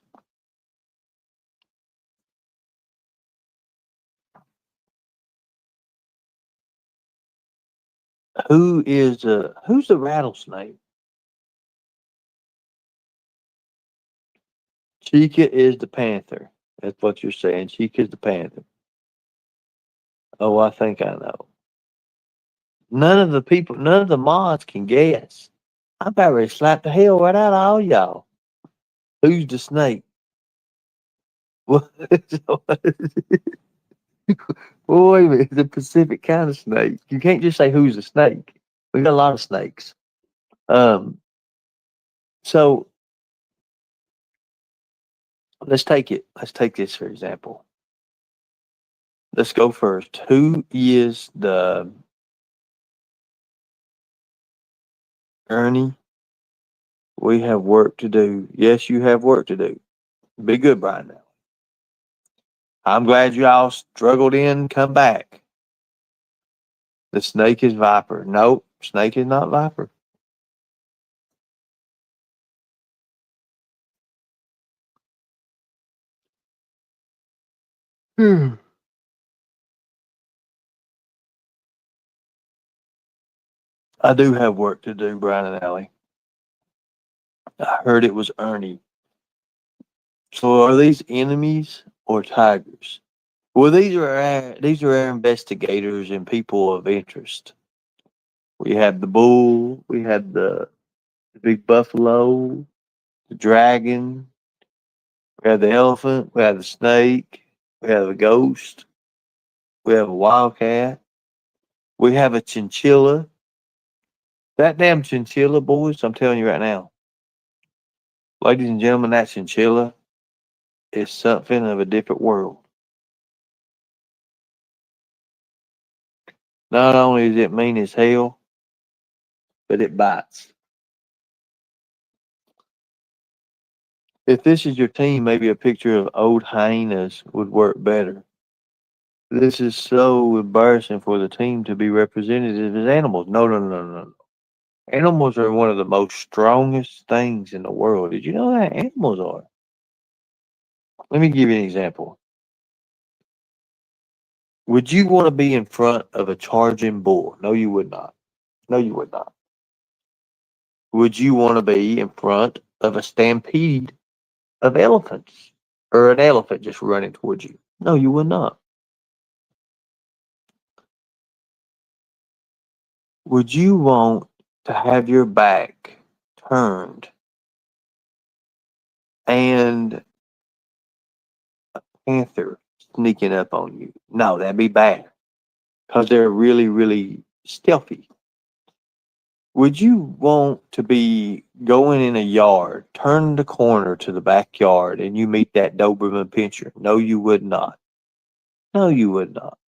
Who's the rattlesnake? Chica is the panther. That's what you're saying. Chica is the panther. Oh, I think I know. None of the mods can guess. I'm about ready to slap the hell right out of all y'all. Who's the snake? What? Well, wait a minute. It's a Pacific kind of snake. You can't just say who's the snake. We got a lot of snakes. Um, so let's take it. Let's take this for example. Let's go first. Who is the Ernie? We have work to do. Yes, you have work to do. Be good, Brian. Now, I'm glad you all struggled in. Come back. The snake is Viper. Nope, snake is not Viper. Hmm. I do have work to do, Brian and Allie. I heard it was Ernie. So are these enemies or tigers? Well, these are our investigators and people of interest. We have the bull, we have the big buffalo, the dragon, we have the elephant, we have the snake, we have a ghost, we have a wildcat, we have a chinchilla. That damn chinchilla, boys, I'm telling you right now, ladies and gentlemen, that chinchilla is something of a different world. Not only is it mean as hell, but it bites. If this is your team, maybe a picture of old hyenas would work better. This is so embarrassing for the team to be represented as animals. No, no, no, no, no. Animals are one of the most strongest things in the world. Did you know that? Animals are. Let me give you an example. Would you want to be in front of a charging bull? No, you would not. No, you would not. Would you want to be in front of a stampede of elephants or an elephant just running towards you? No, you would not. Would you want to have your back turned and a panther sneaking up on you? No, that'd be bad because they're really, really stealthy. Would you want to be going in a yard, turn the corner to the backyard, and you meet that Doberman Pinscher? No, you would not. No, you would not.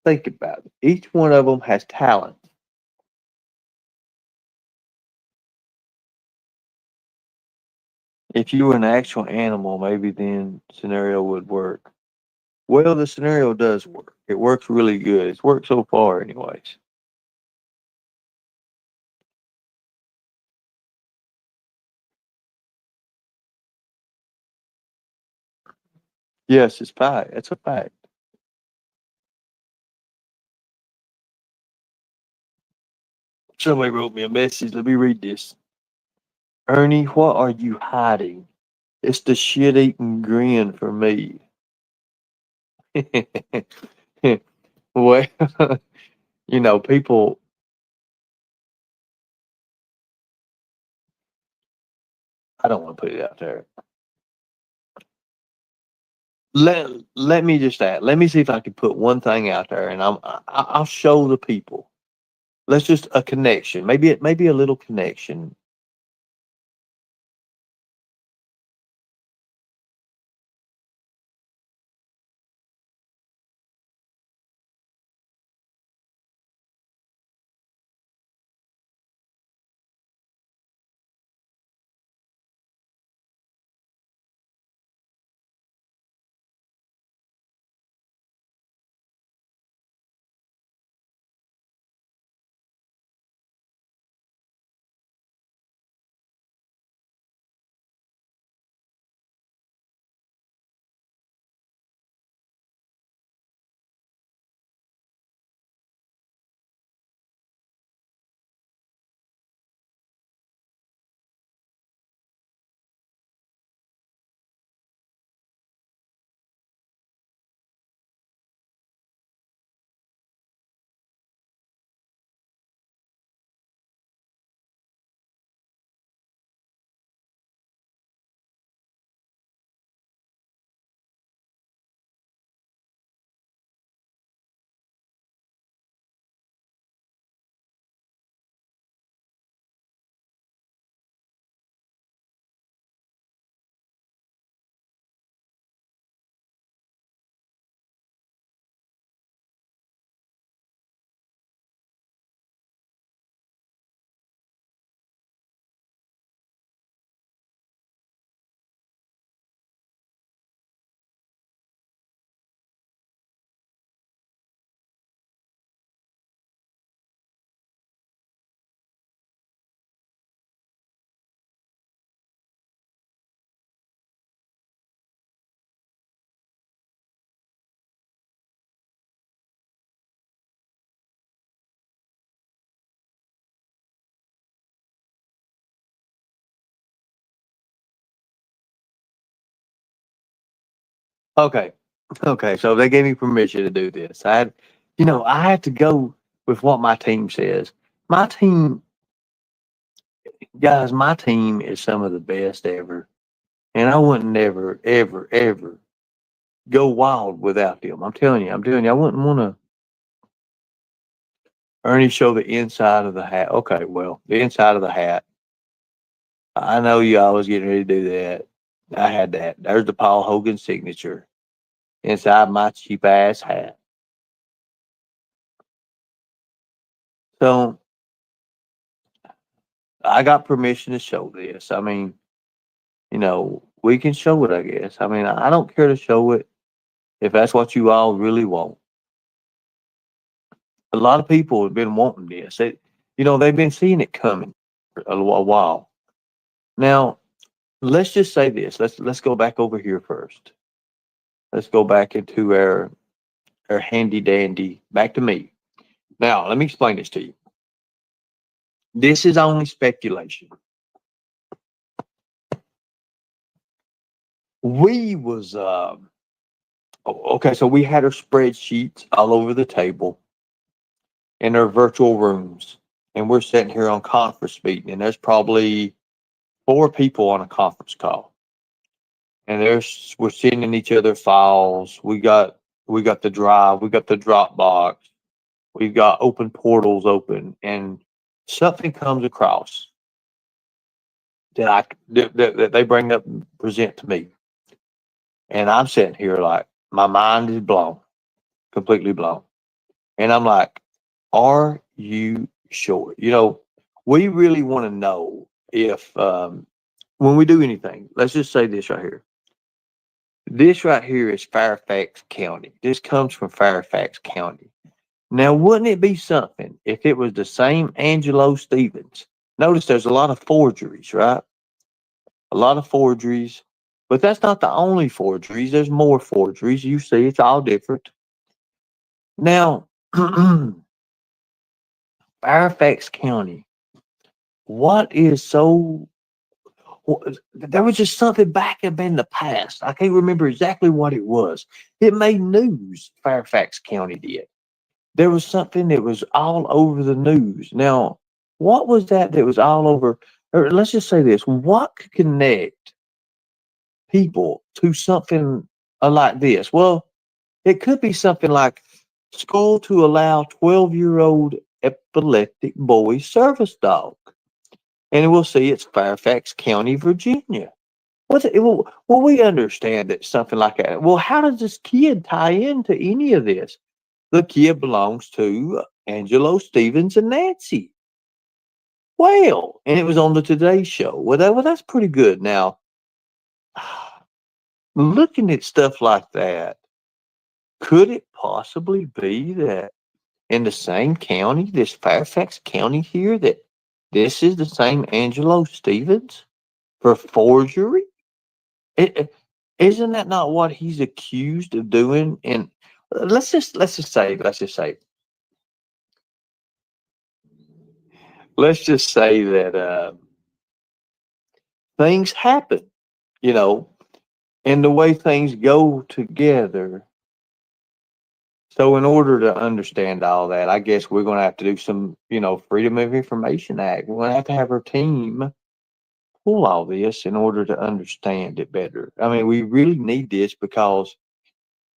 Think about it. Each one of them has talent. If you were an actual animal, maybe then scenario would work. Well, the scenario does work. It works really good. It's worked so far, anyways. Yes, it's fact. That's a fact. Somebody wrote me a message. Let me read this. Ernie, what are you hiding? It's the shit eating grin for me. Well, people, I don't want to put it out there. Let me just add. Let me see if I can put one thing out there, and I'll show the people. Let's just a connection. Maybe a little connection. Okay. Okay. So they gave me permission to do this. I had to go with what my team says. My team, guys, my team is some of the best ever. And I wouldn't never, ever, ever go wild without them. I'm telling you, I wouldn't want to Ernie show the inside of the hat. Okay, well, the inside of the hat. I know you always getting ready to do that. I had that. There's the Paul Hogan signature inside my cheap ass hat. So I got permission to show this. I mean, we can show it, I guess. I mean, I don't care to show it if that's what you all really want. A lot of people have been wanting this. They've been seeing it coming for a while. Now, let's just say this. Let's go back over here first. Let's go back into our handy dandy. Back to me. Now, let me explain this to you. This is only speculation. We was okay, so we had our spreadsheets all over the table in our virtual rooms, and we're sitting here on conference meeting, and there's probably 4 people on a conference call, and we're sending each other files. We got the drive, we got the Dropbox, we've got open portals open, and something comes across that they bring up and present to me, and I'm sitting here like my mind is blown, completely blown, and I'm like, are you sure? We really want to know if when we do anything, let's just say this right here. This right here is Fairfax County. This comes from Fairfax County. Now, wouldn't it be something if it was the same Angelo Stevens? Notice there's a lot of forgeries, right? A lot of forgeries, but that's not the only forgeries. There's more forgeries. You see, it's all different. Now, Fairfax County, what is so there was just something back up in the past. I can't remember exactly what it was. It made news, Fairfax County did. There was something that was all over the news. Now, what was that was all over? Or let's just say this: what could connect people to something like this? Well, it could be something like school to allow 12-year-old epileptic boy service dog. And we'll see it's Fairfax County, Virginia. Well, we understand that something like that. Well, how does this kid tie into any of this? The kid belongs to Angelo Stevens and Nancy. Well, and it was on the Today Show. That's pretty good. Now, looking at stuff like that, could it possibly be that in the same county, this Fairfax County here, that this is the same Angelo Stevens for forgery? Isn't that not what he's accused of doing? And let's just say that things happen, you know, and the way things go together. So, in order to understand all that, I guess we're going to have to do some, Freedom of Information Act. We're going to have our team pull all this in order to understand it better. I mean, we really need this because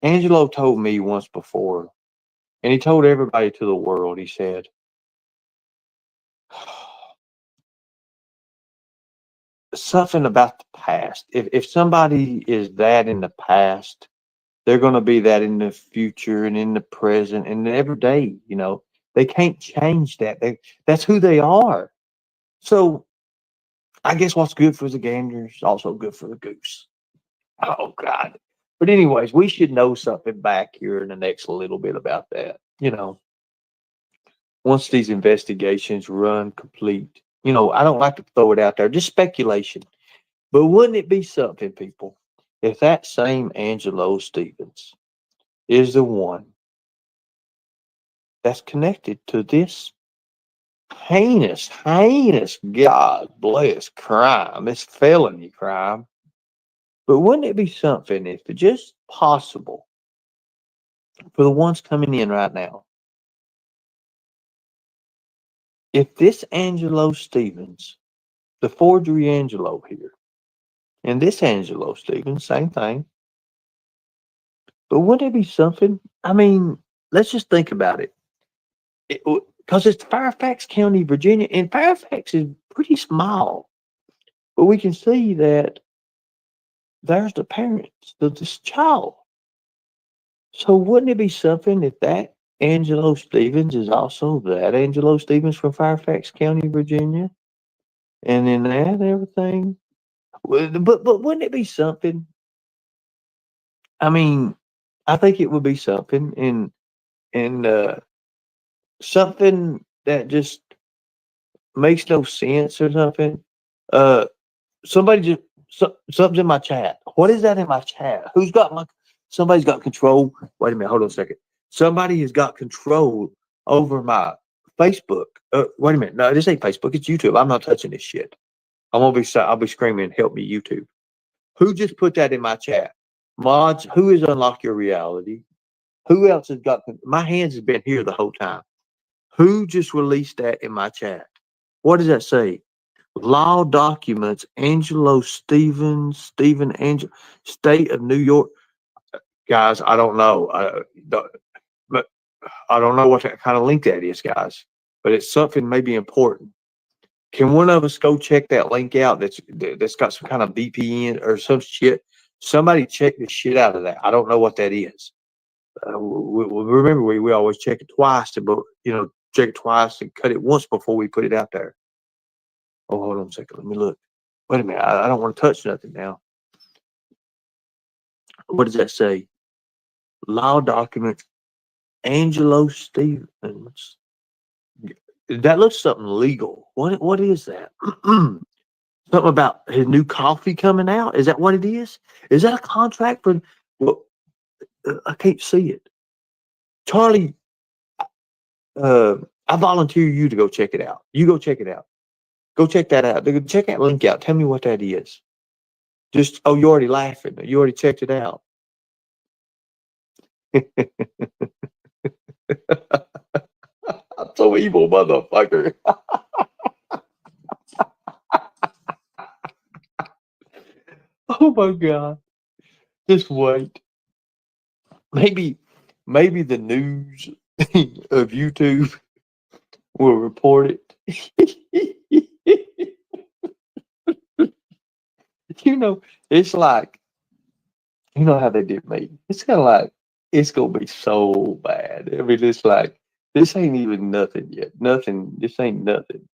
Angelo told me once before, and he told everybody to the world, he said, something about the past. If somebody is that in the past, they're going to be that in the future and in the present and every day. They can't change that. That's who they are. So I guess what's good for the gander is also good for the goose. Oh God. But anyways, we should know something back here in the next little bit about that. Once these investigations run complete. I don't like to throw it out there, just speculation. But wouldn't it be something, people, if that same Angelo Stevens is the one that's connected to this heinous, heinous, God bless crime, this felony crime But wouldn't it be something if it's just possible for the ones coming in right now, if this Angelo Stevens, the forgery Angelo here, and this Angelo Stevens, same thing, but wouldn't it be something? I mean, let's just think about it. Because it's Fairfax County, Virginia, and Fairfax is pretty small. But we can see that there's the parents of this child. So wouldn't it be something if that Angelo Stevens is also that Angelo Stevens from Fairfax County, Virginia? And then that everything. But wouldn't it be something? I mean, I think it would be something and something that just makes no sense or something. Uh somebody just something's in my chat. What is that in my chat? Who's got my somebody's got control? Wait a minute, hold on a second. Somebody has got control over my Facebook. Wait a minute. No, this ain't Facebook, it's YouTube. I'm not touching this shit. I'll be screaming, help me, YouTube. Who just put that in my chat? Mods, who has unlocked your reality? Who else has got my hands has been here the whole time? Who just released that in my chat? What does that say? Law documents, Angelo Stevens, Stephen Angel, State of New York. Guys, I don't know. But I don't know what kind of link that is, guys. But it's something maybe important. Can one of us go check that link out that's got some kind of VPN or some shit? Somebody check the shit out of that. I don't know what that is. Remember, we always check it twice, but check it twice and cut it once before we put it out there. Oh, hold on a second. Let me look. Wait a minute. I don't want to touch nothing now. What does that say? Law documents. Angelo Stevens. That looks something legal. What is that? Something about his new coffee coming out? Is that what it is? Is that a contract for? Well, I can't see it. Charlie, I volunteer you to go check it out. You go check it out. Go check that out. Check that link out. Tell me what that is. You already laughing. You already checked it out. I'm so evil, motherfucker. Oh my God. Just wait. Maybe the news of YouTube will report it. It's like, how they did me. It's kind of like, it's going to be so bad. I mean, it's like, this ain't even nothing yet. Nothing. This ain't nothing.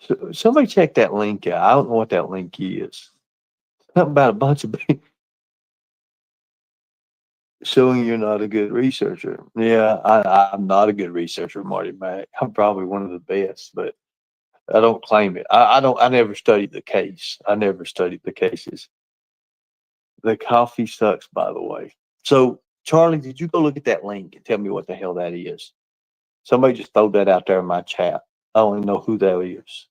So, somebody check that link out. I don't know what that link is. Something about a bunch of people showing you're not a good researcher. Yeah, I'm not a good researcher, Marty Mac. I'm probably one of the best, but I don't claim it. I never studied the case. I never studied the cases. The coffee sucks, by the way. So, Charlie, did you go look at that link and tell me what the hell that is? Somebody just throw that out there in my chat. I don't even know who that is.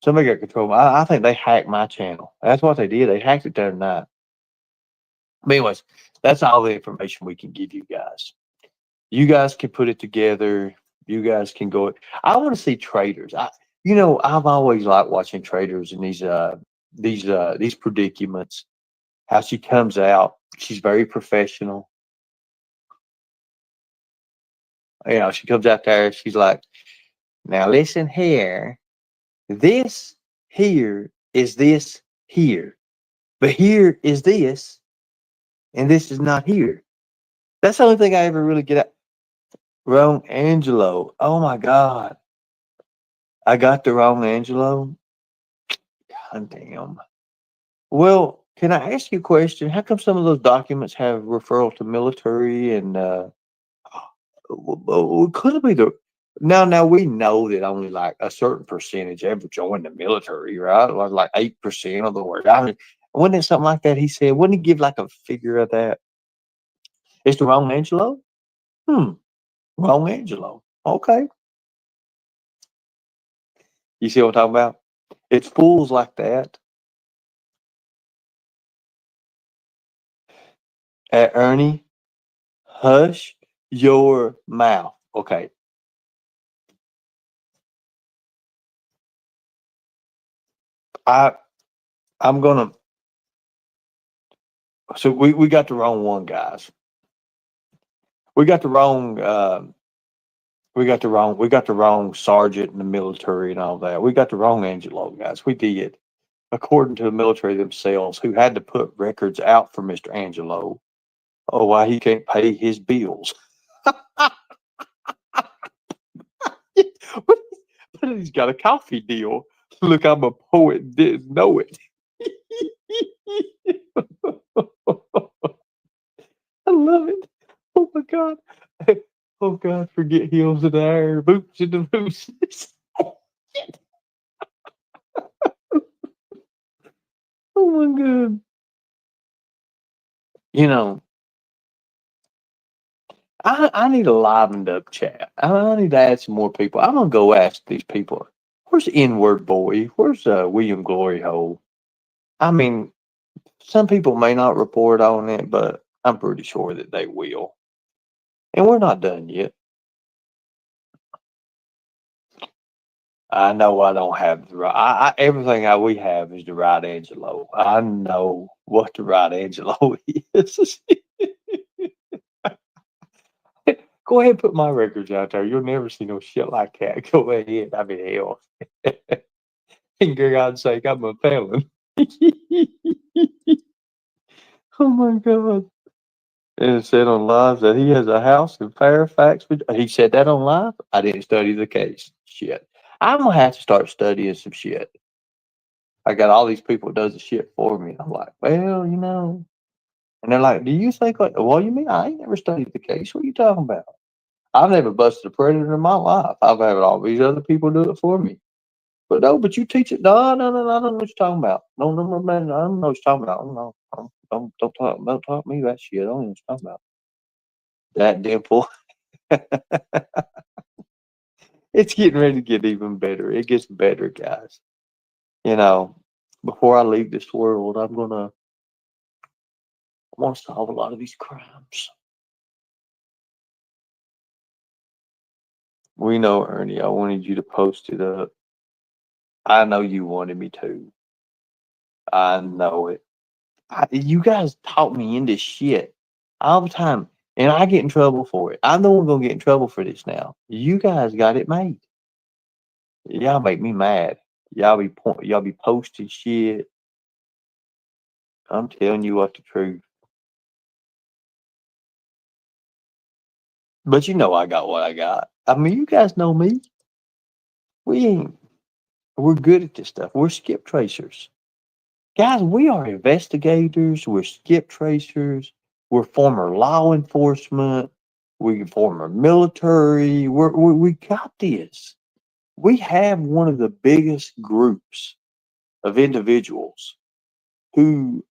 Somebody got control. I think they hacked my channel. That's what they did. They hacked it the other night. But anyways, that's all the information we can give you guys. You guys can put it together. You guys can go. I want to see traders. I've always liked watching traders in these predicaments. How she comes out. She's very professional. She comes out there. She's like, now listen here. This here is this here. But here is this. And this is not here. That's the only thing I ever really get at. Wrong Angelo. Oh my God. I got the wrong Angelo. God damn. Well, can I ask you a question? How come some of those documents have referral to military and could it be now we know that only like a certain percentage ever joined the military, right? Like 8% of the work. I mean, wasn't it something like that? He said, wouldn't he give like a figure of that? It's the wrong Angelo? Wrong Angelo. Okay. You see what I'm talking about? It's fools like that. Ernie, hush your mouth. Okay. I I'm gonna so we got the wrong one, guys. We got the wrong we got the wrong sergeant in the military and all that. We got the wrong Angelo, guys. We did. According to the military themselves, who had to put records out for Mr. Angelo. Oh, why he can't pay his bills. But he's got a coffee deal. Look, I'm a poet, didn't know it. I love it. Oh my God. Oh God, forget heels and iron, boots and the mooses. Oh my God. You know, I need a livened up chat. I need to add some more people. I'm gonna go ask these people. Where's N-word boy? Where's William Glory Hole? I mean, some people may not report on it, but I'm pretty sure that they will. And we're not done yet. I know I don't have the right. Everything we have is the right Angelo. I know what the right Angelo is. Go ahead and put my records out there. You'll never see no shit like that. Go ahead. I mean, hell. In God's sake, I'm a felon. Oh my God. And it said on live that he has a house in Fairfax. He said that on live? I didn't study the case. Shit. I'm going to have to start studying some shit. I got all these people that does the shit for me. I'm like, well, you know. And they're like, do you think like, well, you mean I ain't never studied the case? What are you talking about? I've never busted a predator in my life. I've had all these other people do it for me. But no, but you teach it. No, no, no, no, I don't know what you're talking about. No, no, no, man, I don't know what you're talking about. No, don't talk to me that shit. I don't know what you're talking about. That dimple. It's getting ready to get even better. It gets better, guys. You know, before I leave this world, I want to solve a lot of these crimes. We know, Ernie, I wanted you to post it up. I know you wanted me to. I know it. You guys taught me into shit all the time, and I get in trouble for it. I'm the one gonna get in trouble for this now. You guys got it made. Y'all make me mad. Y'all be posting shit. I'm telling you what the truth. But you know I got what I got. I mean, you guys know me. We ain't. We're good at this stuff. We're skip tracers. Guys, we are investigators. We're skip tracers. We're former law enforcement. We former military. We got this. We have one of the biggest groups of individuals who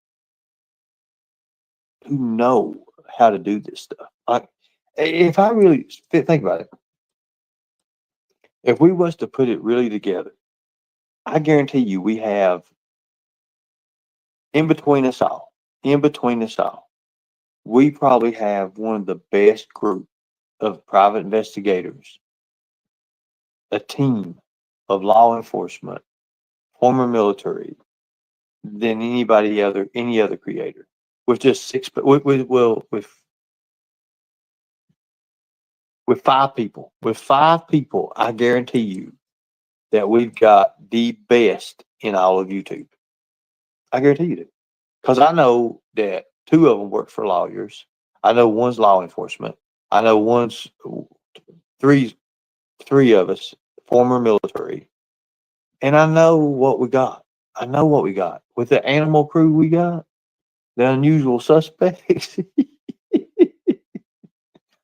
know how to do this stuff. Like, if I really think about it, if we was to put it really together, I guarantee you we have in between us all, we probably have one of the best group of private investigators, a team of law enforcement, former military, than any other creator. With just with five people, I guarantee you that we've got the best in all of YouTube. I guarantee you do. Because I know that two of them work for lawyers. I know one's law enforcement. I know one's three of us former military, and I know what we got. I know what we got with the animal crew. We got the unusual suspects.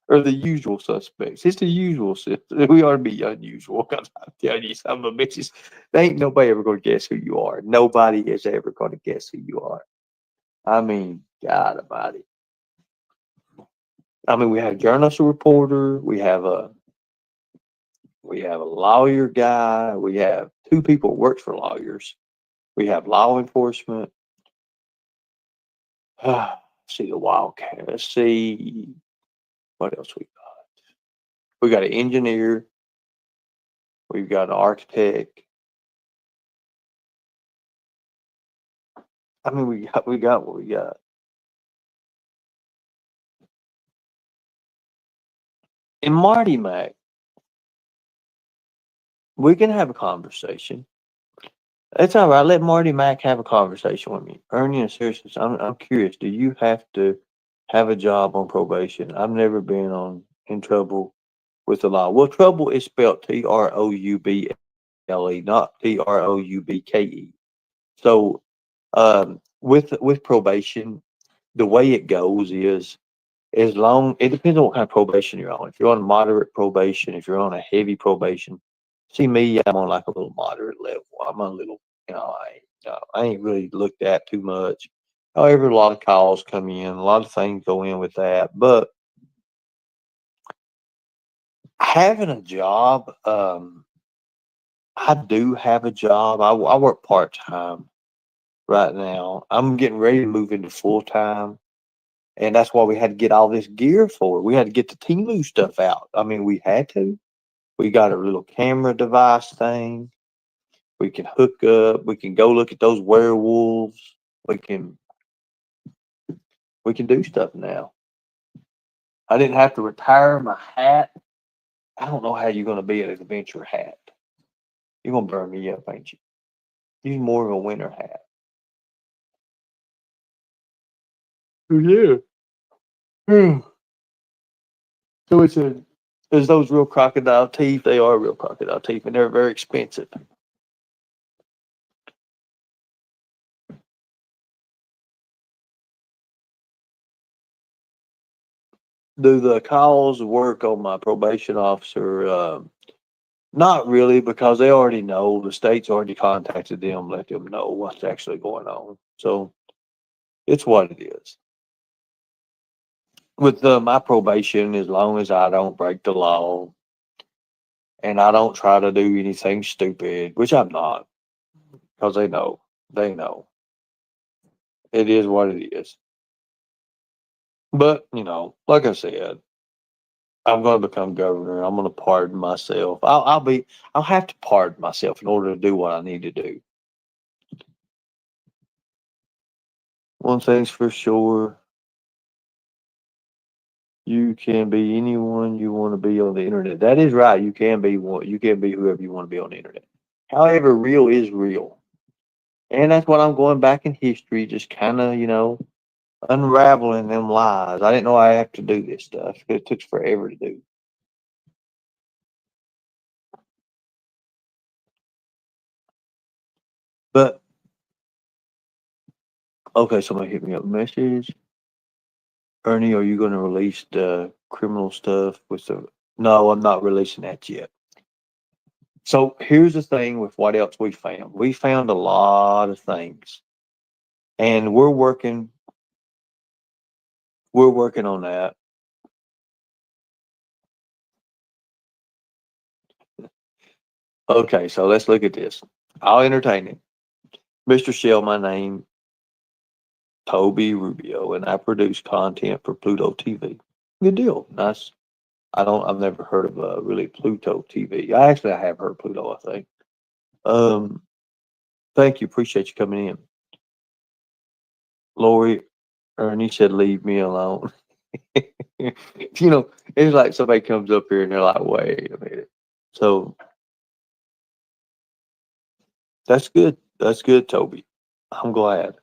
Or the usual suspects. It's the usual suspects. We ought to be unusual because I'm telling you, some of the bitches, they ain't nobody ever going to guess who you are. Nobody is ever going to guess who you are. I mean, God almighty. I mean, we have a journalist, a reporter. We have a lawyer guy. We have two people that works for lawyers. We have law enforcement. See the Wildcat. Let's see what else we got. We got an engineer. We've got an architect. I mean, we got what we got. And Marty Mac, we can have a conversation. It's all right. Let Marty Mac have a conversation with me. Ernie and seriously, I'm curious. Do you have to have a job on probation? I've never been in trouble with the law. Well, trouble is spelled Trouble, not Troubke. So, with probation, the way it goes is it depends on what kind of probation you're on. If you're on moderate probation, if you're on a heavy probation, see me, I'm on like a little moderate level. I'm on a little, I ain't really looked at too much. However, a lot of calls come in, a lot of things go in with that. But having a job, I do have a job. I work part time right now. I'm getting ready to move into full time. And that's why we had to get all this gear for it. We had to get the Temu stuff out. I mean, we had to. We got a little camera device thing. We can hook up. We can go look at those werewolves. We can do stuff now. I didn't have to retire my hat. I don't know how you're going to be at an adventure hat. You're going to burn me up, ain't you? You're more of a winter hat. Yeah. So it's those real crocodile teeth. They are real crocodile teeth, and they're very expensive. Do the calls work on my probation officer? Not really, because they already know. The state's already contacted them, let them know what's actually going on. So it's what it is. With my probation, as long as I don't break the law and I don't try to do anything stupid, which I'm not, because they know. They know. It is what it is. But, like I said, I'm going to become governor. I'm going to pardon myself. I'll have to pardon myself in order to do what I need to do. One thing's for sure, you can be anyone you want to be on the internet. That is right. You can be whoever you want to be on the internet. However, real is real. And that's what I'm going back in history, just kind of, unraveling them lies. I didn't know I have to do this stuff. It took forever to do. But okay, somebody hit me up message. Ernie, are you going to release the criminal stuff with the? No, I'm not releasing that yet. So here's the thing with what else we found. We found a lot of things, and we're working on that. Okay, so let's look at this. I'll entertain it. Mr. Shell, my name, Toby Rubio, and I produce content for Pluto TV. Good deal. Nice. I've never heard of really Pluto TV. I have heard Pluto, I think. Thank you. Appreciate you coming in. Lori, Ernie said, leave me alone. It's like somebody comes up here and they're like, wait a minute. So that's good. That's good, Toby. I'm glad.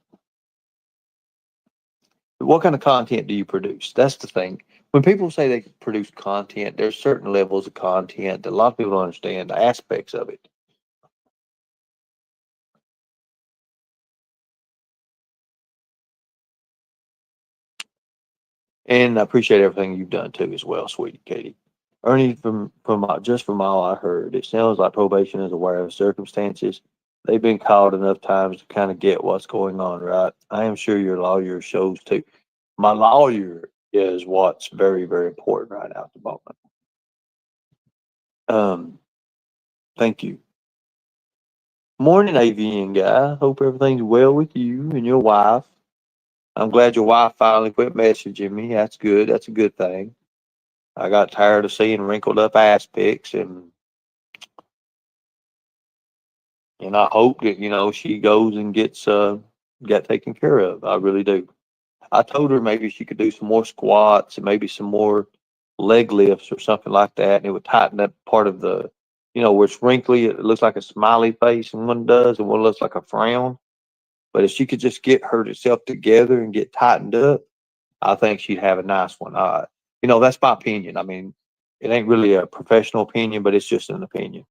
What kind of content do you produce? That's the thing. When people say they produce content, there's certain levels of content that a lot of people don't understand the aspects of it. And I appreciate everything you've done too, as well, sweetie Katie. Ernie, from all I heard, it sounds like probation is aware of circumstances. They've been called enough times to kind of get what's going on, right? I am sure your lawyer shows too. My lawyer is what's very, very important right now at the moment. Thank you. Morning, AVN guy. Hope everything's well with you and your wife. I'm glad your wife finally quit messaging me. That's good. That's a good thing. I got tired of seeing wrinkled up ass pics, and I hope that she goes and gets got taken care of. I really do. I told her maybe she could do some more squats and maybe some more leg lifts or something like that, and it would tighten up part of the, where it's wrinkly. It looks like a smiley face, and one does, and one looks like a frown. But if she could just get herself together and get tightened up, I think she'd have a nice one. That's my opinion. I mean, it ain't really a professional opinion, but it's just an opinion.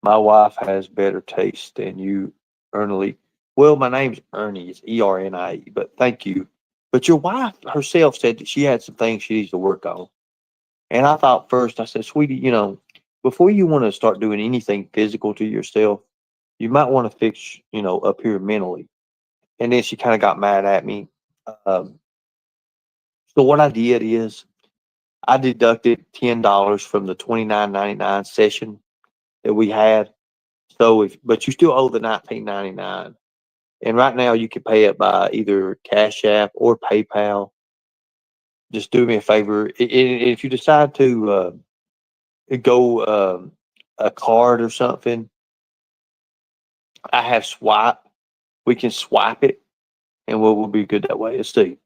My wife has better taste than you, Ernie. Well, my name's Ernie. It's ERNIE, but thank you. But your wife herself said that she had some things she needs to work on. And I thought first, I said, sweetie, before you want to start doing anything physical to yourself, you might want to fix, up here mentally. And then she kind of got mad at me. Um, so what I did is I deducted $10 from the 29.99 session that we had. So but you still owe the 19.99. And right now you can pay it by either Cash App or PayPal. Just do me a favor. If you decide to go a card or something, I have Swipe. We can swipe it, and we'll be good that way. Let's see.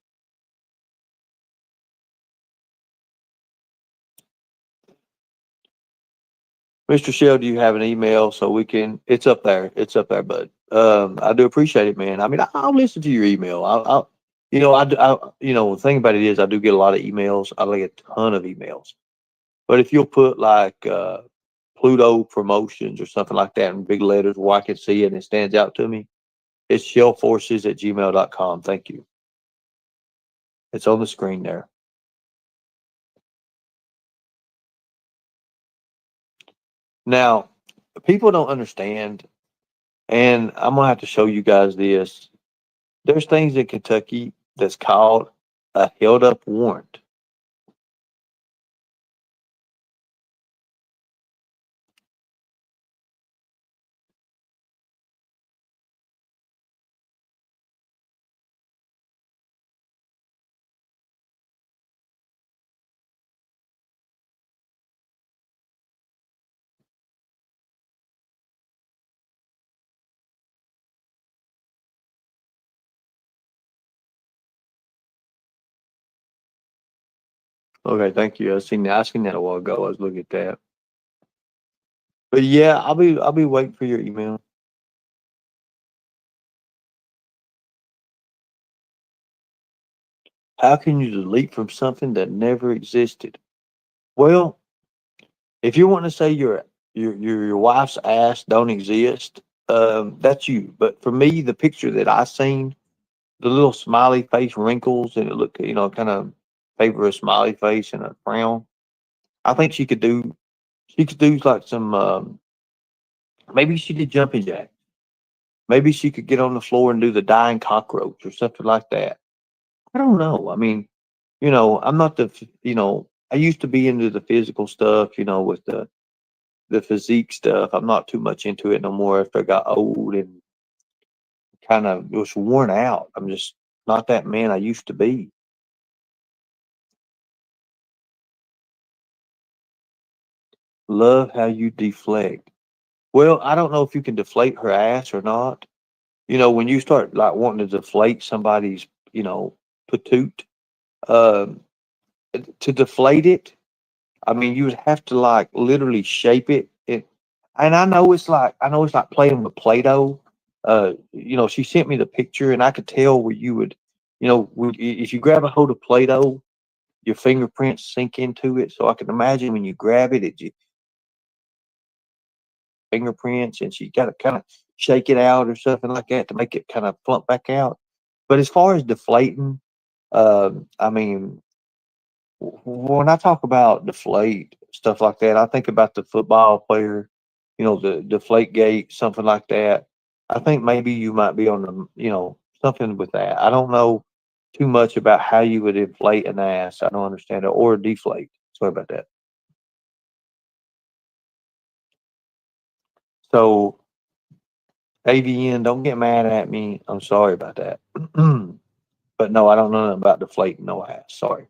Mr. Shell, do you have an email so we can? It's up there. It's up there, bud. I do appreciate it, man. I mean, I'll listen to your email. The thing about it is, I do get a lot of emails. I get a ton of emails. But if you'll put like Pluto Promotions or something like that in big letters where I can see it and it stands out to me, it's shellforces@gmail.com. Thank you. It's on the screen there. Now, people don't understand, and I'm gonna have to show you guys this. There's things in Kentucky that's called a held up warrant. Okay, thank you. I seen that a while ago. I was looking at that. But yeah, I'll be waiting for your email. How can you delete from something that never existed? Well, if you want to say your wife's ass don't exist, that's you. But for me, the picture that I seen, the little smiley face wrinkles, and it looked, kind of favor a smiley face and a frown. I think she could do. She could do like some. Maybe she did jumping jack. Maybe she could get on the floor and do the dying cockroach or something like that. I don't know. I mean, I'm not I used to be into the physical stuff, with the physique stuff. I'm not too much into it no more after I got old and kind of was worn out. I'm just not that man I used to be. Love how you deflect. Well, I don't know if you can deflate her ass or not. When you start like wanting to deflate somebody's, patoot, um, to deflate it, I mean, you would have to like literally shape it. And I know it's like playing with Play-Doh. She sent me the picture, and I could tell where you would, if you grab a hold of Play-Doh, your fingerprints sink into it. So I can imagine when you grab it, fingerprints, and she got to kind of shake it out or something like that to make it kind of plump back out. But as far as deflating, I mean, when I talk about deflate stuff like that, I think about the football player, the deflate gate, something like that. I think maybe you might be on the, something with that. I don't know too much about how you would inflate an ass. I don't understand it, or deflate. Sorry about that. So AVN, don't get mad at me. I'm sorry about that. But no, I don't know nothing about deflating no ass. Sorry.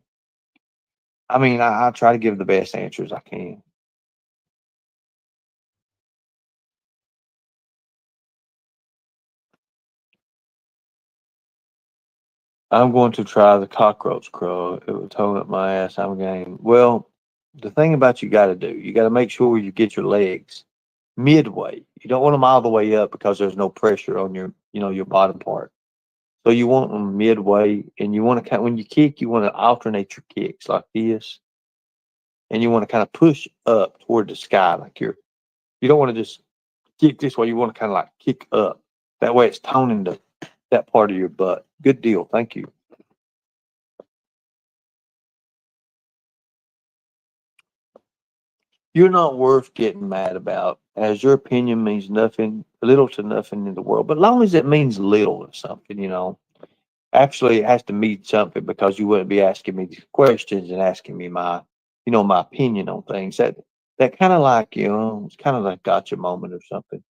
I mean, I try to give the best answers I can. I'm going to try the cockroach crow. It will tone up my ass. I'm game. Well, the thing about you got to do, you got to make sure you get your legs midway. You don't want them all the way up because there's no pressure on your bottom part. So you want them midway, and you want to when you kick, you want to alternate your kicks like this, and you want to kind of push up toward the sky, like you don't want to just kick this way. You want to kind of like kick up. That way, it's toning that part of your butt. Good deal. Thank you. You're not worth getting mad about, as your opinion means nothing, little to nothing in the world. But long as it means little or something. Actually, it has to mean something because you wouldn't be asking me these questions and asking me my opinion on things. That kind of like, it's kind of like gotcha moment or something.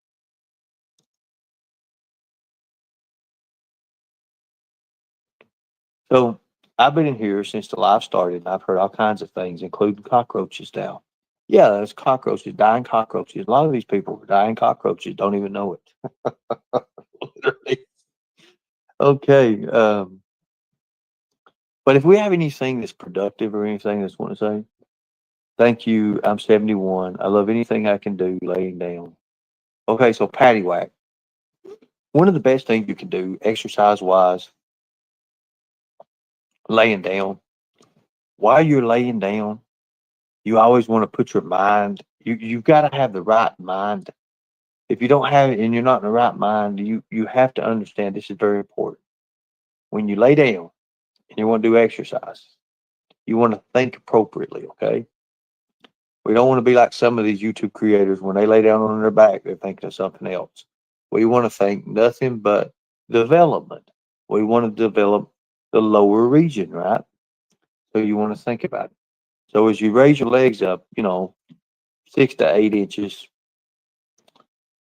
So I've been in here since the live started, and I've heard all kinds of things, including cockroaches now. Yeah, there's cockroaches, dying cockroaches. A lot of these people are dying cockroaches, don't even know it. Literally. Okay. But if we have anything that's productive or anything that's want to say, thank you. I'm 71. I love anything I can do laying down. Okay, so patty whack. One of the best things you can do, exercise wise, laying down. While you're laying down, you always want to put your mind. You've got to have the right mind. If you don't have it and you're not in the right mind, you have to understand this is very important. When you lay down and you want to do exercise, you want to think appropriately. Okay, we don't want to be like some of these YouTube creators when they lay down on their back, they're thinking of something else. We want to think nothing but development. We want to develop the lower region, right? So you want to think about it. So as you raise your legs up, 6 to 8 inches,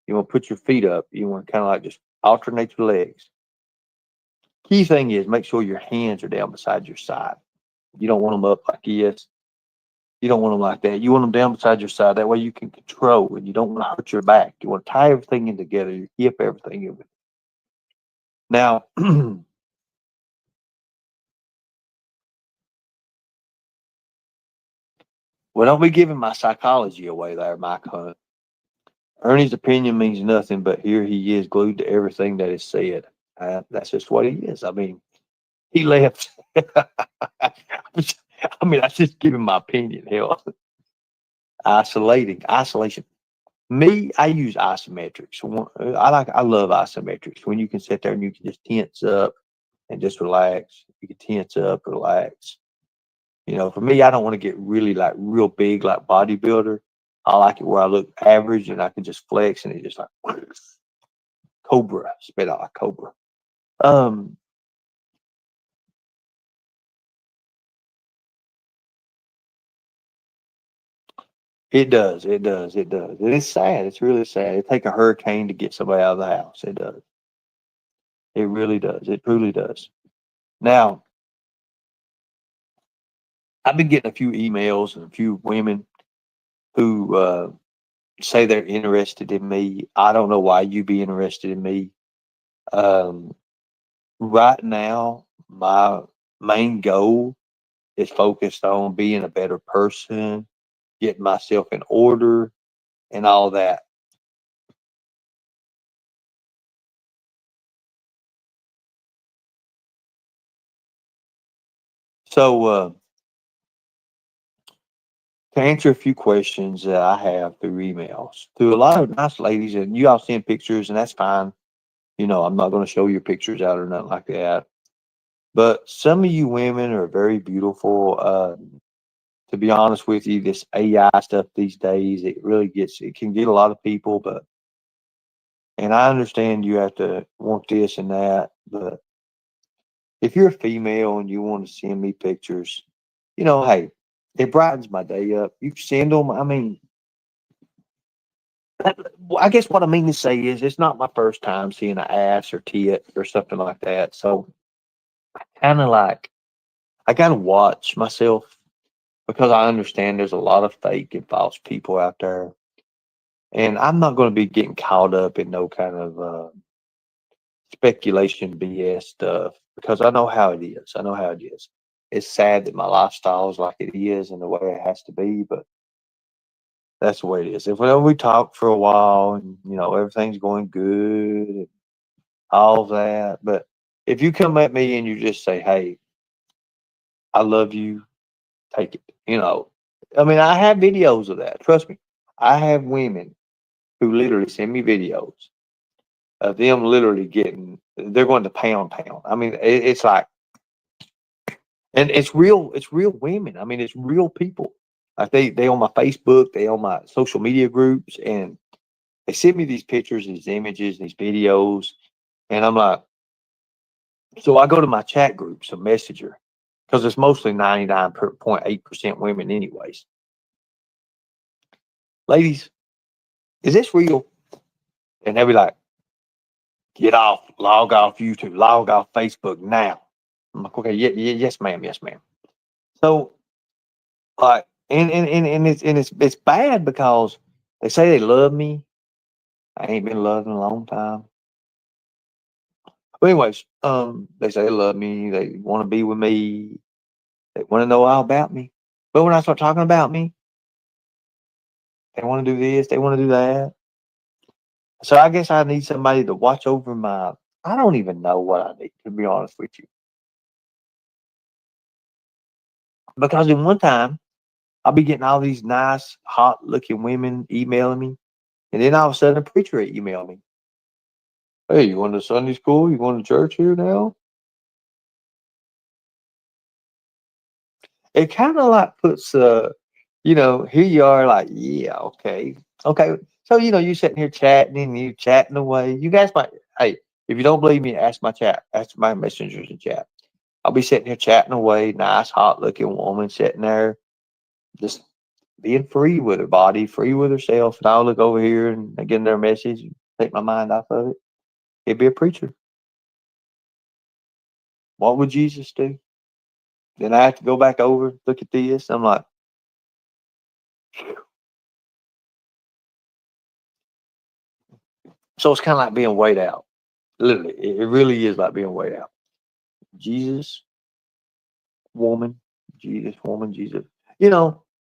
you want to put your feet up. You want to kind of like just alternate your legs. Key thing is make sure your hands are down beside your side. You don't want them up like this. You don't want them like that. You want them down beside your side. That way you can control and you don't want to hurt your back. You want to tie everything in together, your hip, everything in. Now, well, don't be giving my psychology away there, Mike Hunt. Ernie's opinion means nothing, but here he is glued to everything that is said. That's just what he is. I mean, he left. I mean, I just giving my opinion. Hell, isolation. Me, I use isometrics. I love isometrics when you can sit there and you can just tense up and just relax. You can tense up, relax. For me, I don't want to get really like real big like bodybuilder. I like it where I look average and I can just flex and it just like cobra, spit out like cobra. Um, it does, it does, it does. And it's sad. It's really sad. It take a hurricane to get somebody out of the house. It does. It really does. It truly does. Now, I've been getting a few emails and a few women who say they're interested in me. I don't know why you be interested in me. Um, right now, my main goal is focused on being a better person, getting myself in order, and all that. So, to answer a few questions that I have through emails, to a lot of nice ladies, and you all send pictures, and that's fine. I'm not going to show your pictures out or nothing like that. But some of you women are very beautiful. To be honest with you, this AI stuff these days, it can get a lot of people, and I understand you have to want this and that, but if you're a female and you want to send me pictures, hey, it brightens my day up. You can send them. I mean, Well, I guess what I mean to say is it's not my first time seeing an ass or tit or something like that. So kind of like I gotta watch myself because I understand there's a lot of fake and false people out there, and I'm not going to be getting caught up in no kind of speculation BS stuff because I know how it is. I know how it is. It's sad that my lifestyle is like it is and the way it has to be, but that's the way it is. If whenever we talk for a while and everything's going good and all that, but if you come at me and you just say, "Hey, I love you," take it. I mean, I have videos of that. Trust me, I have women who literally send me videos of them literally getting. They're going to pound pound. I mean, it's like, and it's real. It's real women. I mean, it's real people. Like they on my Facebook, they on my social media groups, and they send me these pictures, these images, these videos, and I'm like, so I go to my chat groups, a messenger, because it's mostly 99.8% women, anyways. Ladies, is this real? And they'll be like, get off, log off YouTube, log off Facebook now. I'm like, okay, yes, ma'am, yes, ma'am. So, like, and it's bad because they say they love me. I ain't been loved in a long time. But anyways, they say they love me. They want to be with me. They want to know all about me. But when I start talking about me, they want to do this. They want to do that. So I guess I need somebody to watch over my. I don't even know what I need, to be honest with you. Because in one time, I'll be getting all these nice, hot looking women emailing me. And then all of a sudden, a preacher email me. Hey, you going to Sunday school? You going to church here now? It kind of like puts, here you are, like, yeah, okay. Okay. So, you sitting here chatting and you chatting away. You guys might, hey, if you don't believe me, ask my messengers in chat. I'll be sitting here chatting away, nice, hot looking woman sitting there, just being free with her body, free with herself. And I'll look over here and I get their message, and take my mind off of it. It'd be a preacher. What would Jesus do? Then I have to go back over, look at this. I'm like, so it's kind of like being weighed out. Literally, it really is like being weighed out. Jesus, woman, Jesus, woman, Jesus.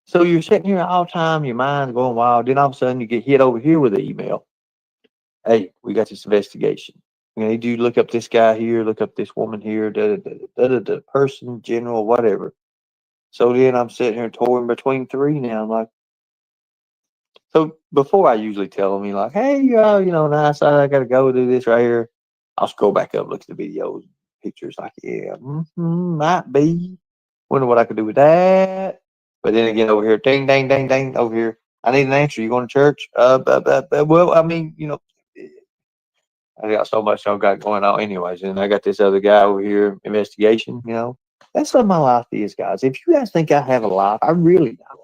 So you're sitting here all the time, your mind's going wild. Then all of a sudden you get hit over here with an email. Hey, we got this investigation. Did you look up this guy here, look up this woman here, the person, general, whatever. So then I'm sitting here toying between three now. I'm like, so before I usually tell them, like, hey, nice, I got to go do this right here. I'll scroll back up, look at the videos, pictures, like, yeah, might be. Wonder what I could do with that. But then again, over here, ding, ding, ding, ding, over here. I need an answer. You going to church? Well, I mean, I got so much I got going on anyways. And I got this other guy over here, investigation. That's what my life is, guys. If you guys think I have a life, I really don't.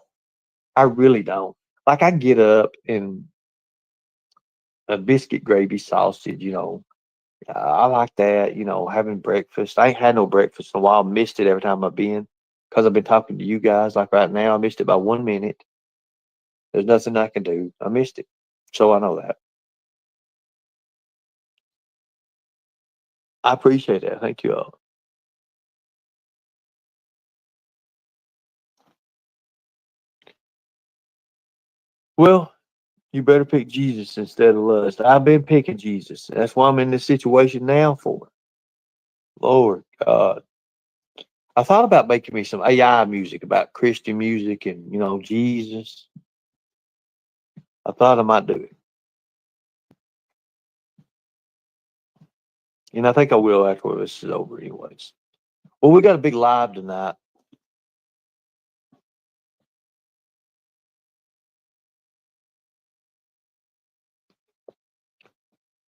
I really don't. Like I get up and a biscuit gravy sausage. I like that, having breakfast. I ain't had no breakfast in a while. Missed it every time I've been because I've been talking to you guys. Like right now, I missed it by 1 minute. There's nothing I can do. I missed it. So I know that. I appreciate that. Thank you all. Well, you better pick Jesus instead of lust. I've been picking Jesus. That's why I'm in this situation now for. Lord God. I thought about making me some AI music about Christian music and, Jesus. I thought I might do it. And I think I will after this is over, anyways. Well, we got a big live tonight.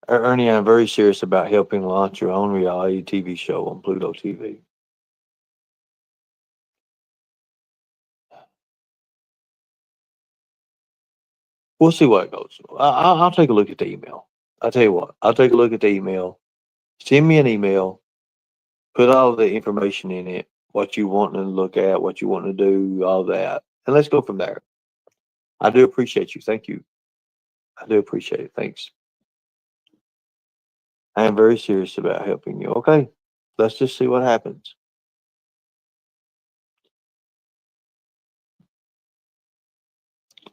Ernie, I'm very serious about helping launch your own reality TV show on Pluto TV. we'll see what it goes. I'll take a look at the email. I'll tell you what. I'll take a look at the email. Send me an email. Put all the information in it. What you want to look at. What you want to do. All that. And let's go from there. I do appreciate you. Thank you. I do appreciate it. Thanks. I am very serious about helping you. Okay. Let's just see what happens.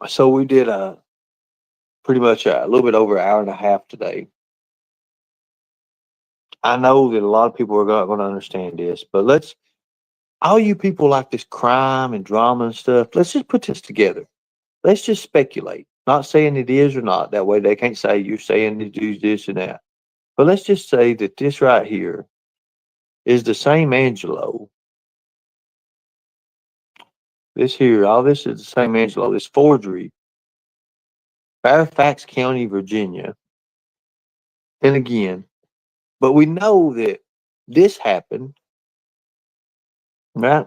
So we did pretty much a little bit over an hour and a half today. I know that a lot of people are not going to understand this, but all you people like this crime and drama and stuff, let's just put this together. Let's just speculate. Not saying it is or not. That way they can't say you're saying to do this and that. But let's just say that this right here is the same Angelo. This here, all this is the same Angelo. This forgery. Fairfax County, Virginia. And again, but we know that this happened, right?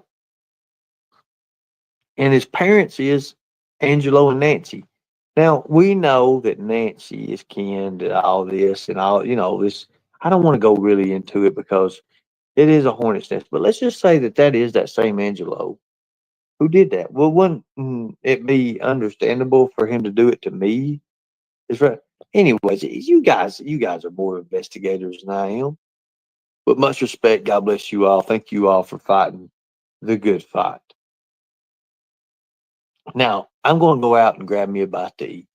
And his parents is Angelo and Nancy. Now, we know that Nancy is kin to all this and all, this. I don't want to go really into it because it is a hornet's nest, but let's just say that is that same Angelo who did that. Well, wouldn't it be understandable for him to do it to me? Is right. Anyways, you guys are more investigators than I am. But much respect. God bless you all. Thank you all for fighting the good fight. Now, I'm going to go out and grab me a bite to eat.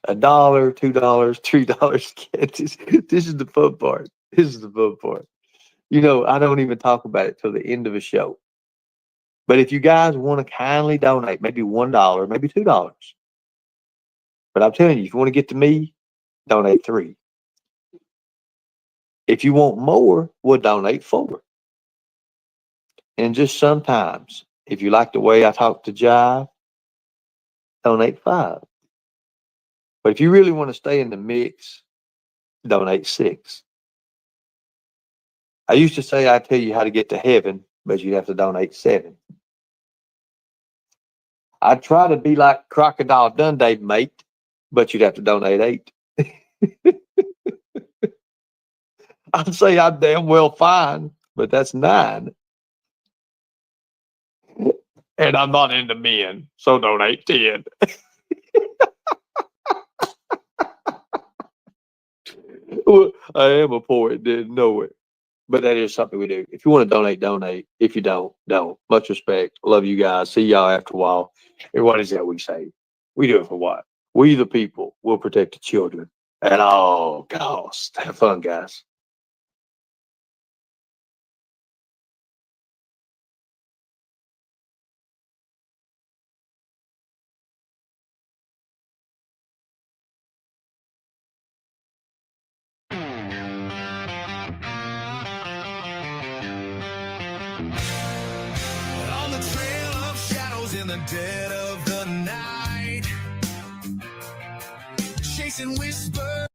$1, $2, $3. This is the fun part. This is the fun part. I don't even talk about it till the end of the show. But if you guys want to kindly donate, maybe $1, maybe $2. But I'm telling you, if you want to get to me, donate $3. If you want more, we'll donate $4. And just sometimes, if you like the way I talk to Jive, donate $5. But if you really want to stay in the mix, donate $6. I used to say I'd tell you how to get to heaven, but you'd have to donate $7. I'd try to be like Crocodile Dundee, mate, but you'd have to donate $8. I'd say I'm damn well fine, but that's $9. And I'm not into men, so donate $10. Well, I am a poet, didn't know it. But that is something we do. If you want to donate, donate. If you don't, don't. Much respect. Love you guys. See y'all after a while. And what is that we say? We do it for what? We the people will protect the children at all costs. Have fun, guys. On the trail of shadows in the dead of the night, chasing whispers.